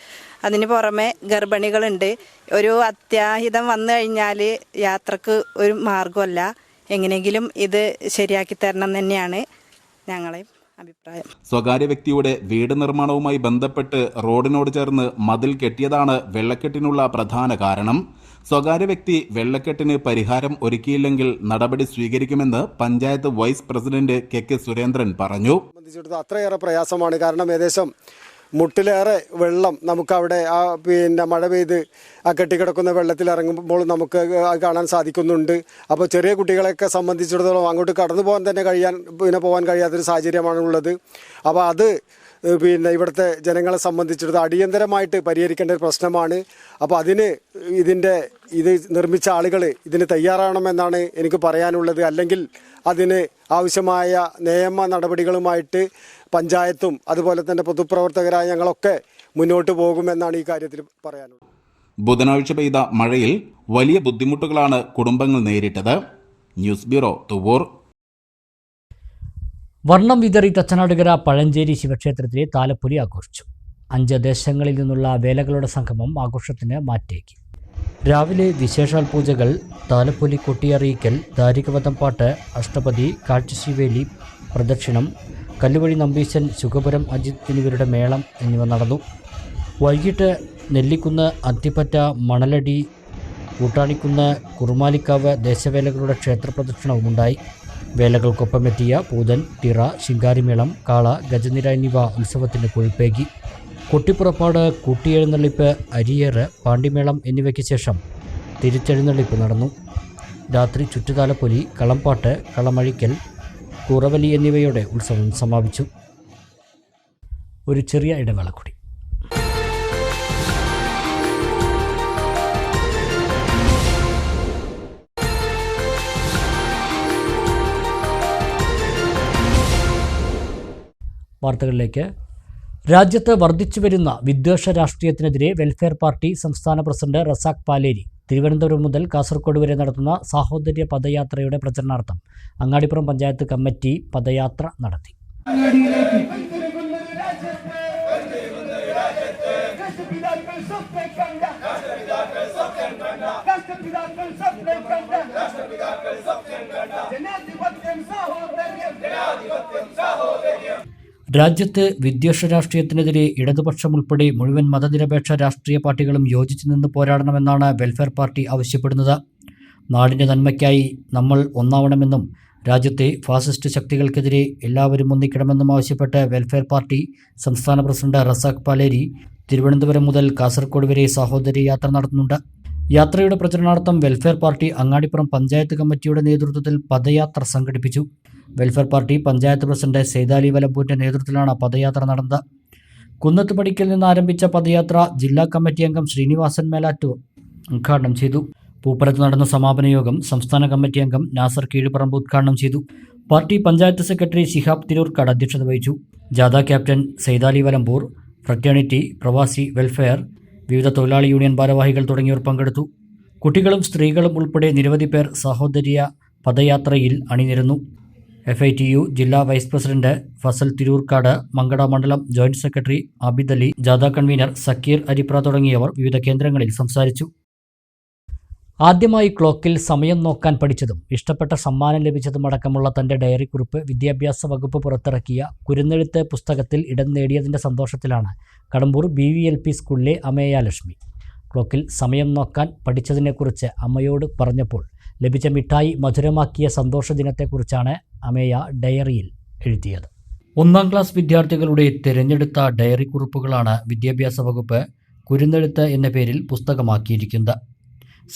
അതിന് പുറമെ ഗർഭിണികളുണ്ട്. ഒരു അത്യാഹിതം വന്നു കഴിഞ്ഞാൽ യാത്രക്ക് ഒരു മാർഗമല്ല. എങ്ങനെയെങ്കിലും ഇത് ശരിയാക്കി തരണം തന്നെയാണ് ഞങ്ങളെ അഭിപ്രായം. സ്വകാര്യ വ്യക്തിയുടെ വീട് നിർമ്മാണവുമായി ബന്ധപ്പെട്ട് റോഡിനോട് ചേർന്ന് മതിൽ കെട്ടിയതാണ് വെള്ളക്കെട്ടിനുള്ള പ്രധാന കാരണം. സ്വകാര്യ വ്യക്തി വെള്ളക്കെട്ടിന് പരിഹാരം ഒരുക്കിയില്ലെങ്കിൽ നടപടി സ്വീകരിക്കുമെന്ന് panchayat vice president KK Surendran പറഞ്ഞു. അത്രയേറെ പ്രയാസമാണ്. കാരണം ഏകദേശം മുട്ടിലേറെ വെള്ളം നമുക്കവിടെ മഴ പെയ്ത് കെട്ടിക്കിടക്കുന്ന വെള്ളത്തിൽ ഇറങ്ങുമ്പോൾ നമുക്ക് കാണാൻ സാധിക്കുന്നുണ്ട്. അപ്പോൾ ചെറിയ കുട്ടികളെയൊക്കെ സംബന്ധിച്ചിടത്തോളം അങ്ങോട്ട് കടന്നു പോകാൻ തന്നെ പോകാൻ കഴിയാത്തൊരു സാഹചര്യമാണ് ഉള്ളത്. അപ്പോൾ അത് ഇവിടുത്തെ ജനങ്ങളെ സംബന്ധിച്ചിടത്തോളം അടിയന്തരമായിട്ട് പരിഹരിക്കേണ്ട ഒരു പ്രശ്നമാണ്. അപ്പോൾ ഇത് നിർമ്മിച്ച ആളുകൾ ഇതിന് തയ്യാറാവണമെന്നാണ് എനിക്ക് പറയാനുള്ളത്. അല്ലെങ്കിൽ അതിന് ആവശ്യമായ നിയമ നടപടികളുമായിട്ട് പഞ്ചായത്തും അതുപോലെ തന്നെ പൊതുപ്രവർത്തകരായ ഞങ്ങളൊക്കെ മുന്നോട്ട് പോകുമെന്നാണ് ഈ കാര്യത്തിൽ പറയാനുള്ളത്. ബുധനാഴ്ച പെയ്ത മഴയിൽ വലിയ ബുദ്ധിമുട്ടുകളാണ് കുടുംബങ്ങൾ നേരിട്ടത്. News bureau, Thuvvur. വർണ്ണം വിതറി തച്ചനാടുകര പഴഞ്ചേരി ശിവക്ഷേത്രത്തിലെ താലപ്പൊലി ആഘോഷിച്ചു. 5 ദേശങ്ങളിൽ നിന്നുള്ള വേലകളുടെ സംഗമം ആഘോഷത്തിന് മാറ്റേകി. രാവിലെ വിശേഷാൽ പൂജകൾ, താലപ്പൊലി കൊട്ടിയറിയിക്കൽ, ദാരികവധം പാട്ട്, അഷ്ടപതി, കാഴ്ചശിവേലി, പ്രദക്ഷിണം, കല്ലുവഴി നമ്പീശൻ, ശുഗപുരം അജിത് എന്നിവരുടെ മേളം എന്നിവ നടന്നു. വൈകിട്ട് നെല്ലിക്കുന്ന്, അത്തിപ്പറ്റ, മണലടി, കൂട്ടാണിക്കുന്ന്, കുറുമാലിക്കാവ് ദേശവേലകളുടെ ക്ഷേത്രപ്രദക്ഷിണവുമുണ്ടായി. വേലകൾക്കൊപ്പമെത്തിയ പൂതൻ, തിറ, ശിങ്കാരിമേളം, കാള, ഗജനിര എന്നിവ ഉത്സവത്തിന് കൊഴുപ്പേകി. കൊട്ടിപ്പുറപ്പാട്, കൂട്ടിയെഴുന്നള്ളിപ്പ്, അരിയേറ്, പാണ്ടിമേളം എന്നിവയ്ക്ക് ശേഷം തിരിച്ചെഴുന്നള്ളിപ്പ് നടന്നു. രാത്രി ചുറ്റുതാലപ്പൊലി, കളംപാട്ട്, കളമഴിക്കൽ, കുറവലി എന്നിവയോടെ ഉത്സവം സമാപിച്ചു. ഒരു ചെറിയ ഇടവേള കൂടി. വാർത്തകളിലേക്ക്. രാജ്യത്ത് വർദ്ധിച്ചുവരുന്ന വിദ്വേഷ രാഷ്ട്രീയത്തിനെതിരെ വെൽഫെയർ പാർട്ടി സംസ്ഥാന പ്രസിഡന്റ് റസാഖ് പാലേരി തിരുവനന്തപുരം മുതൽ കാസർഗോഡ് വരെ നടത്തുന്ന സാഹോദര്യ പദയാത്രയുടെ പ്രചരണാർത്ഥം അങ്ങാടിപ്പുറം പഞ്ചായത്ത് കമ്മിറ്റി പദയാത്ര നടത്തി. രാജ്യത്ത് വിദ്വേഷ രാഷ്ട്രീയത്തിനെതിരെ ഇടതുപക്ഷം ഉൾപ്പെടെ മുഴുവൻ മതനിരപേക്ഷ രാഷ്ട്രീയ പാർട്ടികളും യോജിച്ചു നിന്ന് പോരാടണമെന്നാണ് വെൽഫെയർ പാർട്ടി ആവശ്യപ്പെടുന്നത്. നാടിൻ്റെ നന്മയ്ക്കായി നമ്മൾ ഒന്നാവണമെന്നും രാജ്യത്തെ ഫാസിസ്റ്റ് ശക്തികൾക്കെതിരെ എല്ലാവരും ഒന്നിക്കണമെന്നും ആവശ്യപ്പെട്ട് വെൽഫെയർ പാർട്ടി സംസ്ഥാന പ്രസിഡന്റ് റസാഖ് പാലേരി തിരുവനന്തപുരം മുതൽ കാസർഗോഡ് വരെ സാഹോദര്യ യാത്ര നടത്തുന്നുണ്ട്. യാത്രയുടെ പ്രചരണാർത്ഥം വെൽഫെയർ പാർട്ടി അങ്ങാടിപ്പുറം പഞ്ചായത്ത് കമ്മിറ്റിയുടെ നേതൃത്വത്തിൽ പദയാത്ര സംഘടിപ്പിച്ചു. Welfare party panchayat president Saithali വലമ്പൂരിന്റെ നേതൃത്വത്തിലാണ് പദയാത്ര നടന്നത്. കുന്നത്തുപടിക്കൽ നിന്ന് ആരംഭിച്ച പദയാത്ര ജില്ലാ കമ്മിറ്റി അംഗം ശ്രീനിവാസൻ മേലാറ്റൂർ ഉദ്ഘാടനം ചെയ്തു. പൂപ്പലത്ത് നടന്ന സമാപന യോഗം സംസ്ഥാന കമ്മിറ്റി അംഗം നാസർ കീഴുപറമ്പ് ഉദ്ഘാടനം ചെയ്തു. പാർട്ടി പഞ്ചായത്ത് സെക്രട്ടറി ശിഹാബ് തിരൂർക്കാട് അധ്യക്ഷത വഹിച്ചു. ജാഥ ക്യാപ്റ്റൻ സൈദാലി വലമ്പൂർ, ഫ്രറ്റേണിറ്റി, പ്രവാസി വെൽഫെയർ, വിവിധ തൊഴിലാളി യൂണിയൻ ഭാരവാഹികൾ തുടങ്ങിയവർ പങ്കെടുത്തു. കുട്ടികളും സ്ത്രീകളും ഉൾപ്പെടെ നിരവധി പേർ സഹോദര്യ പദയാത്രയിൽ അണിനിരന്നു. FITU ജില്ലാ വൈസ് പ്രസിഡന്റ് ഫസൽ തിരൂർക്കാട്, മങ്കട മണ്ഡലം ജോയിന്റ് സെക്രട്ടറി ആബിദ് അലി, ജാഥ കൺവീനർ സക്കീർ അരിപ്ര തുടങ്ങിയവർ വിവിധ കേന്ദ്രങ്ങളിൽ സംസാരിച്ചു. ആദ്യമായി ക്ലോക്കിൽ സമയം നോക്കാൻ പഠിച്ചതും ഇഷ്ടപ്പെട്ട സമ്മാനം ലഭിച്ചതും അടക്കമുള്ള തന്റെ ഡയറി കുറിപ്പ് വിദ്യാഭ്യാസ വകുപ്പ് പുറത്തിറക്കിയ കുരുന്നെഴുത്ത് പുസ്തകത്തിൽ ഇടം നേടിയതിന്റെ സന്തോഷത്തിലാണ് കടമ്പൂർ BVLP സ്കൂളിലെ അമേയ ലക്ഷ്മി. ക്ലോക്കിൽ സമയം നോക്കാൻ പഠിച്ചതിനെക്കുറിച്ച് അമ്മയോട് പറഞ്ഞപ്പോൾ ലഭിച്ച മിഠായി മധുരമാക്കിയ സന്തോഷ ദിനത്തെക്കുറിച്ചാണ് അമേയ ഡയറിയിൽ എഴുതിയത്. 1ാം ക്ലാസ് വിദ്യാർത്ഥികളുടെ തിരഞ്ഞെടുത്ത ഡയറി കുറിപ്പുകളാണ് വിദ്യാഭ്യാസ വകുപ്പ് കുരുന്നെഴുത്ത് എന്ന പേരിൽ പുസ്തകമാക്കിയിരിക്കുന്നത്.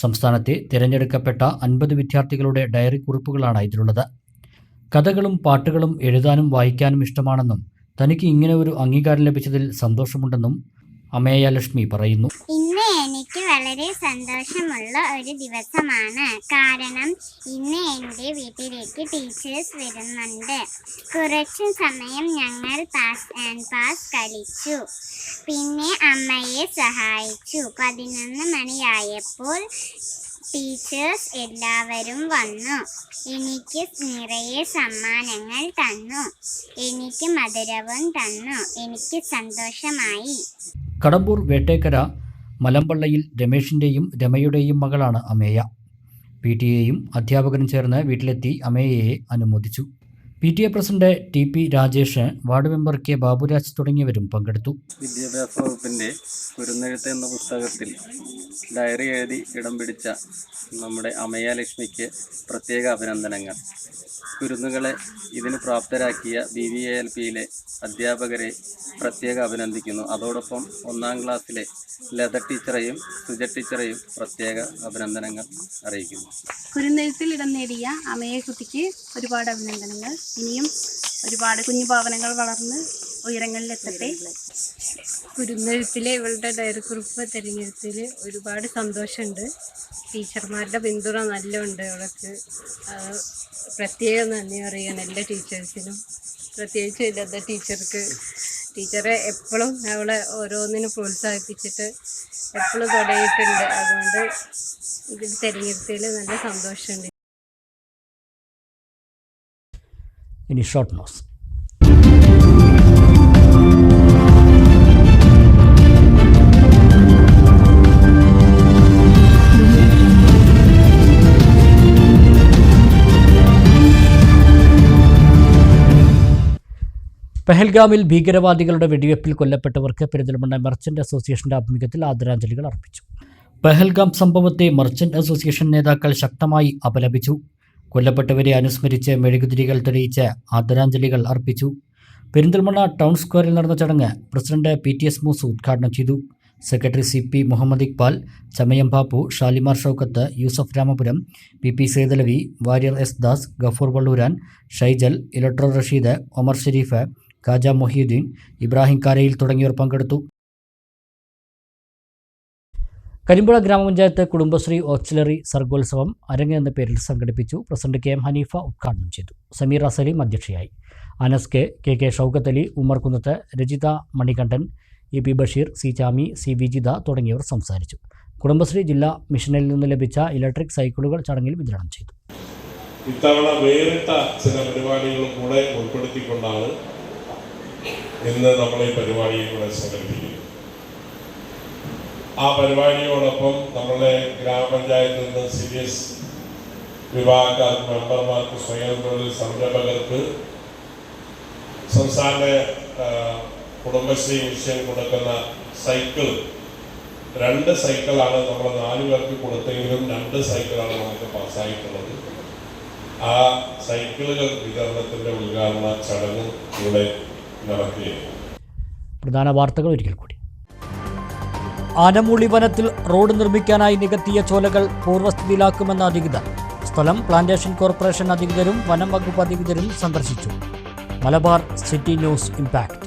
സംസ്ഥാനത്തെ തിരഞ്ഞെടുക്കപ്പെട്ട 50 വിദ്യാർത്ഥികളുടെ ഡയറി കുറിപ്പുകളാണ് ഇതിലുള്ളത്. കഥകളും പാട്ടുകളും എഴുതാനും വായിക്കാനും ഇഷ്ടമാണെന്നും തനിക്ക് ഇങ്ങനെ ഒരു അംഗീകാരം ലഭിച്ചതിൽ സന്തോഷമുണ്ടെന്നും അമേയ ലക്ഷ്മി പറയുന്നു. ഇന്ന് എനിക്ക് വളരെ സന്തോഷമുള്ള ഒരു ദിവസമാണ്. കാരണം ഇന്ന് എൻ്റെ വീട്ടിലേക്ക് ടീച്ചേഴ്സ് വരുന്നുണ്ട്. കുറച്ചു സമയം ഞങ്ങൾ പാസ് ആൻഡ് പാസ് കളിച്ചു. പിന്നെ അമ്മയെ സഹായിച്ചു. 11 മണിയായപ്പോൾ ടീച്ചേഴ്സ് എല്ലാവരും വന്നു. എനിക്ക് നിറയെ സമ്മാനങ്ങൾ തന്നു. എനിക്ക് മധുരവും തന്നു. എനിക്ക് സന്തോഷമായി. കടമ്പൂർ വേട്ടേക്കര മലമ്പള്ളയിൽ രമേഷിൻ്റെയും രമയുടെയും മകളാണ് അമേയ. PTA-യും അധ്യാപകരും ചേർന്ന് വീട്ടിലെത്തി അമേയയെ അനുമോദിച്ചു. PTA president TP Rajesh, ward member K Baburaj തുടങ്ങിയവരും പങ്കെടുത്തു. വിദ്യാഭ്യാസ വകുപ്പിൻ്റെ കുരുന്നെഴുത്ത് എന്ന പുസ്തകത്തിൽ ഡയറി എഴുതി ഇടം പിടിച്ച നമ്മുടെ അമേയ ലക്ഷ്മിക്ക് പ്രത്യേക അഭിനന്ദനങ്ങൾ. കുരുന്നുകളെ ഇതിന് പ്രാപ്തരാക്കിയ BVLP-യിലെ അധ്യാപകരെ പ്രത്യേക അഭിനന്ദിക്കുന്നു. അതോടൊപ്പം 1ാം ക്ലാസ്സിലെ ലത ടീച്ചറെയും സുജ ടീച്ചറെയും പ്രത്യേക അഭിനന്ദനങ്ങൾ അറിയിക്കുന്നു. കുരുന്നെഴുത്തിൽ ഇടം നേടിയ അമേയ കുട്ടിക്ക് ഒരുപാട് അഭിനന്ദനങ്ങൾ. ഇനിയും ഒരുപാട് കുഞ്ഞു ഭാവനകൾ വളർന്ന് ഉയരങ്ങളിലെത്തട്ടെ. കുരുന്നെഴുത്തിലെ ഇവളുടെ ഡയറി കുറിപ്പ് തിരഞ്ഞെടുത്തതിൽ ഒരുപാട് സന്തോഷമുണ്ട്. ടീച്ചർമാരുടെ പിന്തുണ നല്ലുണ്ട്. അവൾക്ക് പ്രത്യേക നന്ദി പറയുകയാണ് എല്ലാ ടീച്ചേഴ്സിനും, പ്രത്യേകിച്ച് ലത ടീച്ചർക്ക്. ടീച്ചറെ എപ്പോഴും അവളെ ഓരോന്നിനും പ്രോത്സാഹിപ്പിച്ചിട്ട് എപ്പോഴും തുടങ്ങിയിട്ടുണ്ട്. അതുകൊണ്ട് ഇതിൽ തിരഞ്ഞെടുത്തതിൽ നല്ല സന്തോഷമുണ്ട്. ഇനി ഷോർട്ട് ന്യൂസ്. പെഹൽഗാമിൽ ഭീകരവാദികളുടെ വെടിവെപ്പിൽ കൊല്ലപ്പെട്ടവർക്ക് പെരിന്തൽമണ്ണ മർച്ചന്റ് അസോസിയേഷന്റെ ആഭിമുഖ്യത്തിൽ ആദരാഞ്ജലികൾ അർപ്പിച്ചു. പെഹൽഗാം സംഭവത്തെ മർച്ചന്റ് അസോസിയേഷൻ നേതാക്കൾ ശക്തമായി അപലപിച്ചു. കൊല്ലപ്പെട്ടവരെ അനുസ്മരിച്ച് മെഴുകുതിരികൾ തെളിയിച്ച് ആദരാഞ്ജലികൾ അർപ്പിച്ചു. പെരിന്തൽമണ്ണ ടൗൺ സ്ക്വയറിൽ നടന്ന ചടങ്ങ് പ്രസിഡന്റ് PTS മൂസ ഉദ്ഘാടനം ചെയ്തു. Secretary CP Muhammad Iqbal, Chamayam Bappu, Shalimar Shoukath, Yusuf Ramapuram, PP Saidalavi, Warrier S Das, Gafoor Valluran, Shaijal, electro Rasheed, Omar Shareef, Khaja Moheedeen, Ibrahim Karayil തുടങ്ങിയവർ പങ്കെടുത്തു. കരിമ്പുഴ ഗ്രാമപഞ്ചായത്ത് കുടുംബശ്രീ ഓക്സിലറി സർഗോത്സവം അരങ്ങ് എന്ന പേരിൽ സംഘടിപ്പിച്ചു. പ്രസിഡന്റ് KM ഹനീഫ ഉദ്ഘാടനം ചെയ്തു. സമീർ അസലീം അധ്യക്ഷയായി. അനസ് KK ഷൗക്കത്ത് അലി, ഉമ്മർ കുന്നത്ത്, Rajitha Manikandan, EP Basheer, C Chami, C Vijitha തുടങ്ങിയവർ സംസാരിച്ചു. കുടുംബശ്രീ ജില്ലാ മിഷനിൽ നിന്ന് ലഭിച്ച ഇലക്ട്രിക് സൈക്കിളുകൾ ചടങ്ങിൽ വിതരണം ചെയ്തു. ഇത്തവണ വേറിട്ട ചില പരിപാടികളും കൂടെ ഉൾപ്പെടുത്തിക്കൊണ്ടാണ് ഇന്ന് നമ്മൾ ഈ പരിപാടിയും കൂടെ സംഘടിപ്പിക്കുന്നത്. ആ പരിപാടിയോടൊപ്പം നമ്മുടെ ഗ്രാമപഞ്ചായത്തിൽ നിന്ന് CDS വിഭാഗക്കാർക്ക്, മെമ്പർമാർക്ക്, സ്വയം തൊഴിൽ സംരംഭകർക്ക് സംസ്ഥാന കുടുംബശ്രീ മിഷൻ കൊടുക്കുന്ന സൈക്കിൾ 2 സൈക്കിളാണ് നമ്മൾ 4 പേർക്ക് കൊടുത്തെങ്കിലും 2 സൈക്കിളാണ് നമുക്ക് പാസ്സായിട്ടുള്ളത്. ആ സൈക്കിളുകൾ വിതരണത്തിൻ്റെ ഉദ്ഘാടന ചടങ്ങ് ഇവിടെ നടക്കുകയാണ്. പ്രധാന വാർത്തകൾ ഒരിക്കൽ കൂടി. ആനമൂളി വനത്തിൽ റോഡ് നിർമ്മിക്കാനായി നികത്തിയ ചോലകൾ പൂർവ്വസ്ഥിതിയിലാക്കുമെന്ന അധികൃതർ. സ്ഥലം പ്ലാന്റേഷൻ കോർപ്പറേഷൻ അധികൃതരും വനം വകുപ്പ് അധികൃതരും സന്ദർശിച്ചു. Malabar city news impact.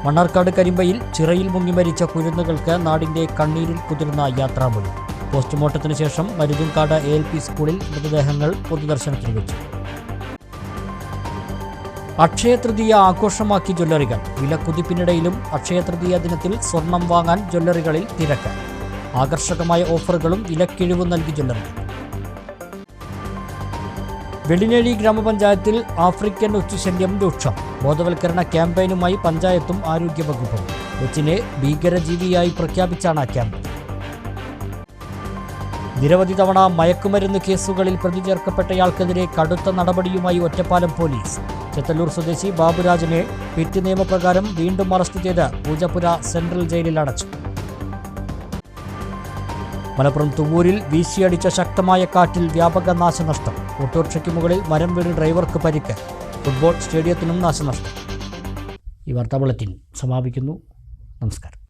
Mannarkkad കരിമ്പയിൽ ചിറയിൽ മുങ്ങി മരിച്ച കുരുന്നുകൾക്ക് നാടിന്റെ കണ്ണീരിൽ കുതിർന്ന യാത്രാമൊഴി. പോസ്റ്റ്മോർട്ടത്തിന് ശേഷം മരുതുംകാട് ALP സ്കൂളിൽ മൃതദേഹങ്ങൾ പൊതുദർശനത്തിന് വെച്ചു. അക്ഷയതൃതീയ ആഘോഷമാക്കി ജ്വല്ലറികൾ. വിലക്കുതിപ്പിനിടയിലും അക്ഷയതൃതീയ ദിനത്തിൽ സ്വർണം വാങ്ങാൻ ജ്വല്ലറികളിൽ തിരക്ക്. ആകർഷകമായ ഓഫറുകളും വിലക്കിഴിവും നൽകി ജ്വല്ലറികൾ. വെള്ളിനേഴി ഗ്രാമപഞ്ചായത്തിൽ ആഫ്രിക്കൻ ഒച്ചുശല്യം രൂക്ഷം. ബോധവൽക്കരണ ക്യാമ്പയിനുമായി പഞ്ചായത്തും ആരോഗ്യവകുപ്പും. ഒച്ചിനെ ഭീകരജീവിയായി പ്രഖ്യാപിച്ചാണ് ക്യാമ്പ്. നിരവധി തവണ മയക്കുമരുന്ന് കേസുകളിൽ പ്രതി ചേർക്കപ്പെട്ടയാൾക്കെതിരെ കടുത്ത നടപടിയുമായി ഒറ്റപ്പാലം പോലീസ്. ചെത്തല്ലൂർ സ്വദേശി ബാബുരാജിനെ പിറ്റ് നിയമപ്രകാരം വീണ്ടും അറസ്റ്റ് ചെയ്ത് പൂജപ്പുര സെൻട്രൽ ജയിലിൽ അടച്ചു. മലപ്പുറം തുവൂരിൽ വീശിയടിച്ച ശക്തമായ കാറ്റിൽ വ്യാപക നാശനഷ്ടം. ഓട്ടോറിക്ഷയ്ക്ക് മുകളിൽ മരം വീണ് ഡ്രൈവർക്ക് പരിക്ക്. ഫുട്ബോൾ സ്റ്റേഡിയത്തിനും നാശനഷ്ടം. ഈ വാർത്താ ബുള്ളറ്റിൻ സമാപിക്കുന്നു. നമസ്കാരം.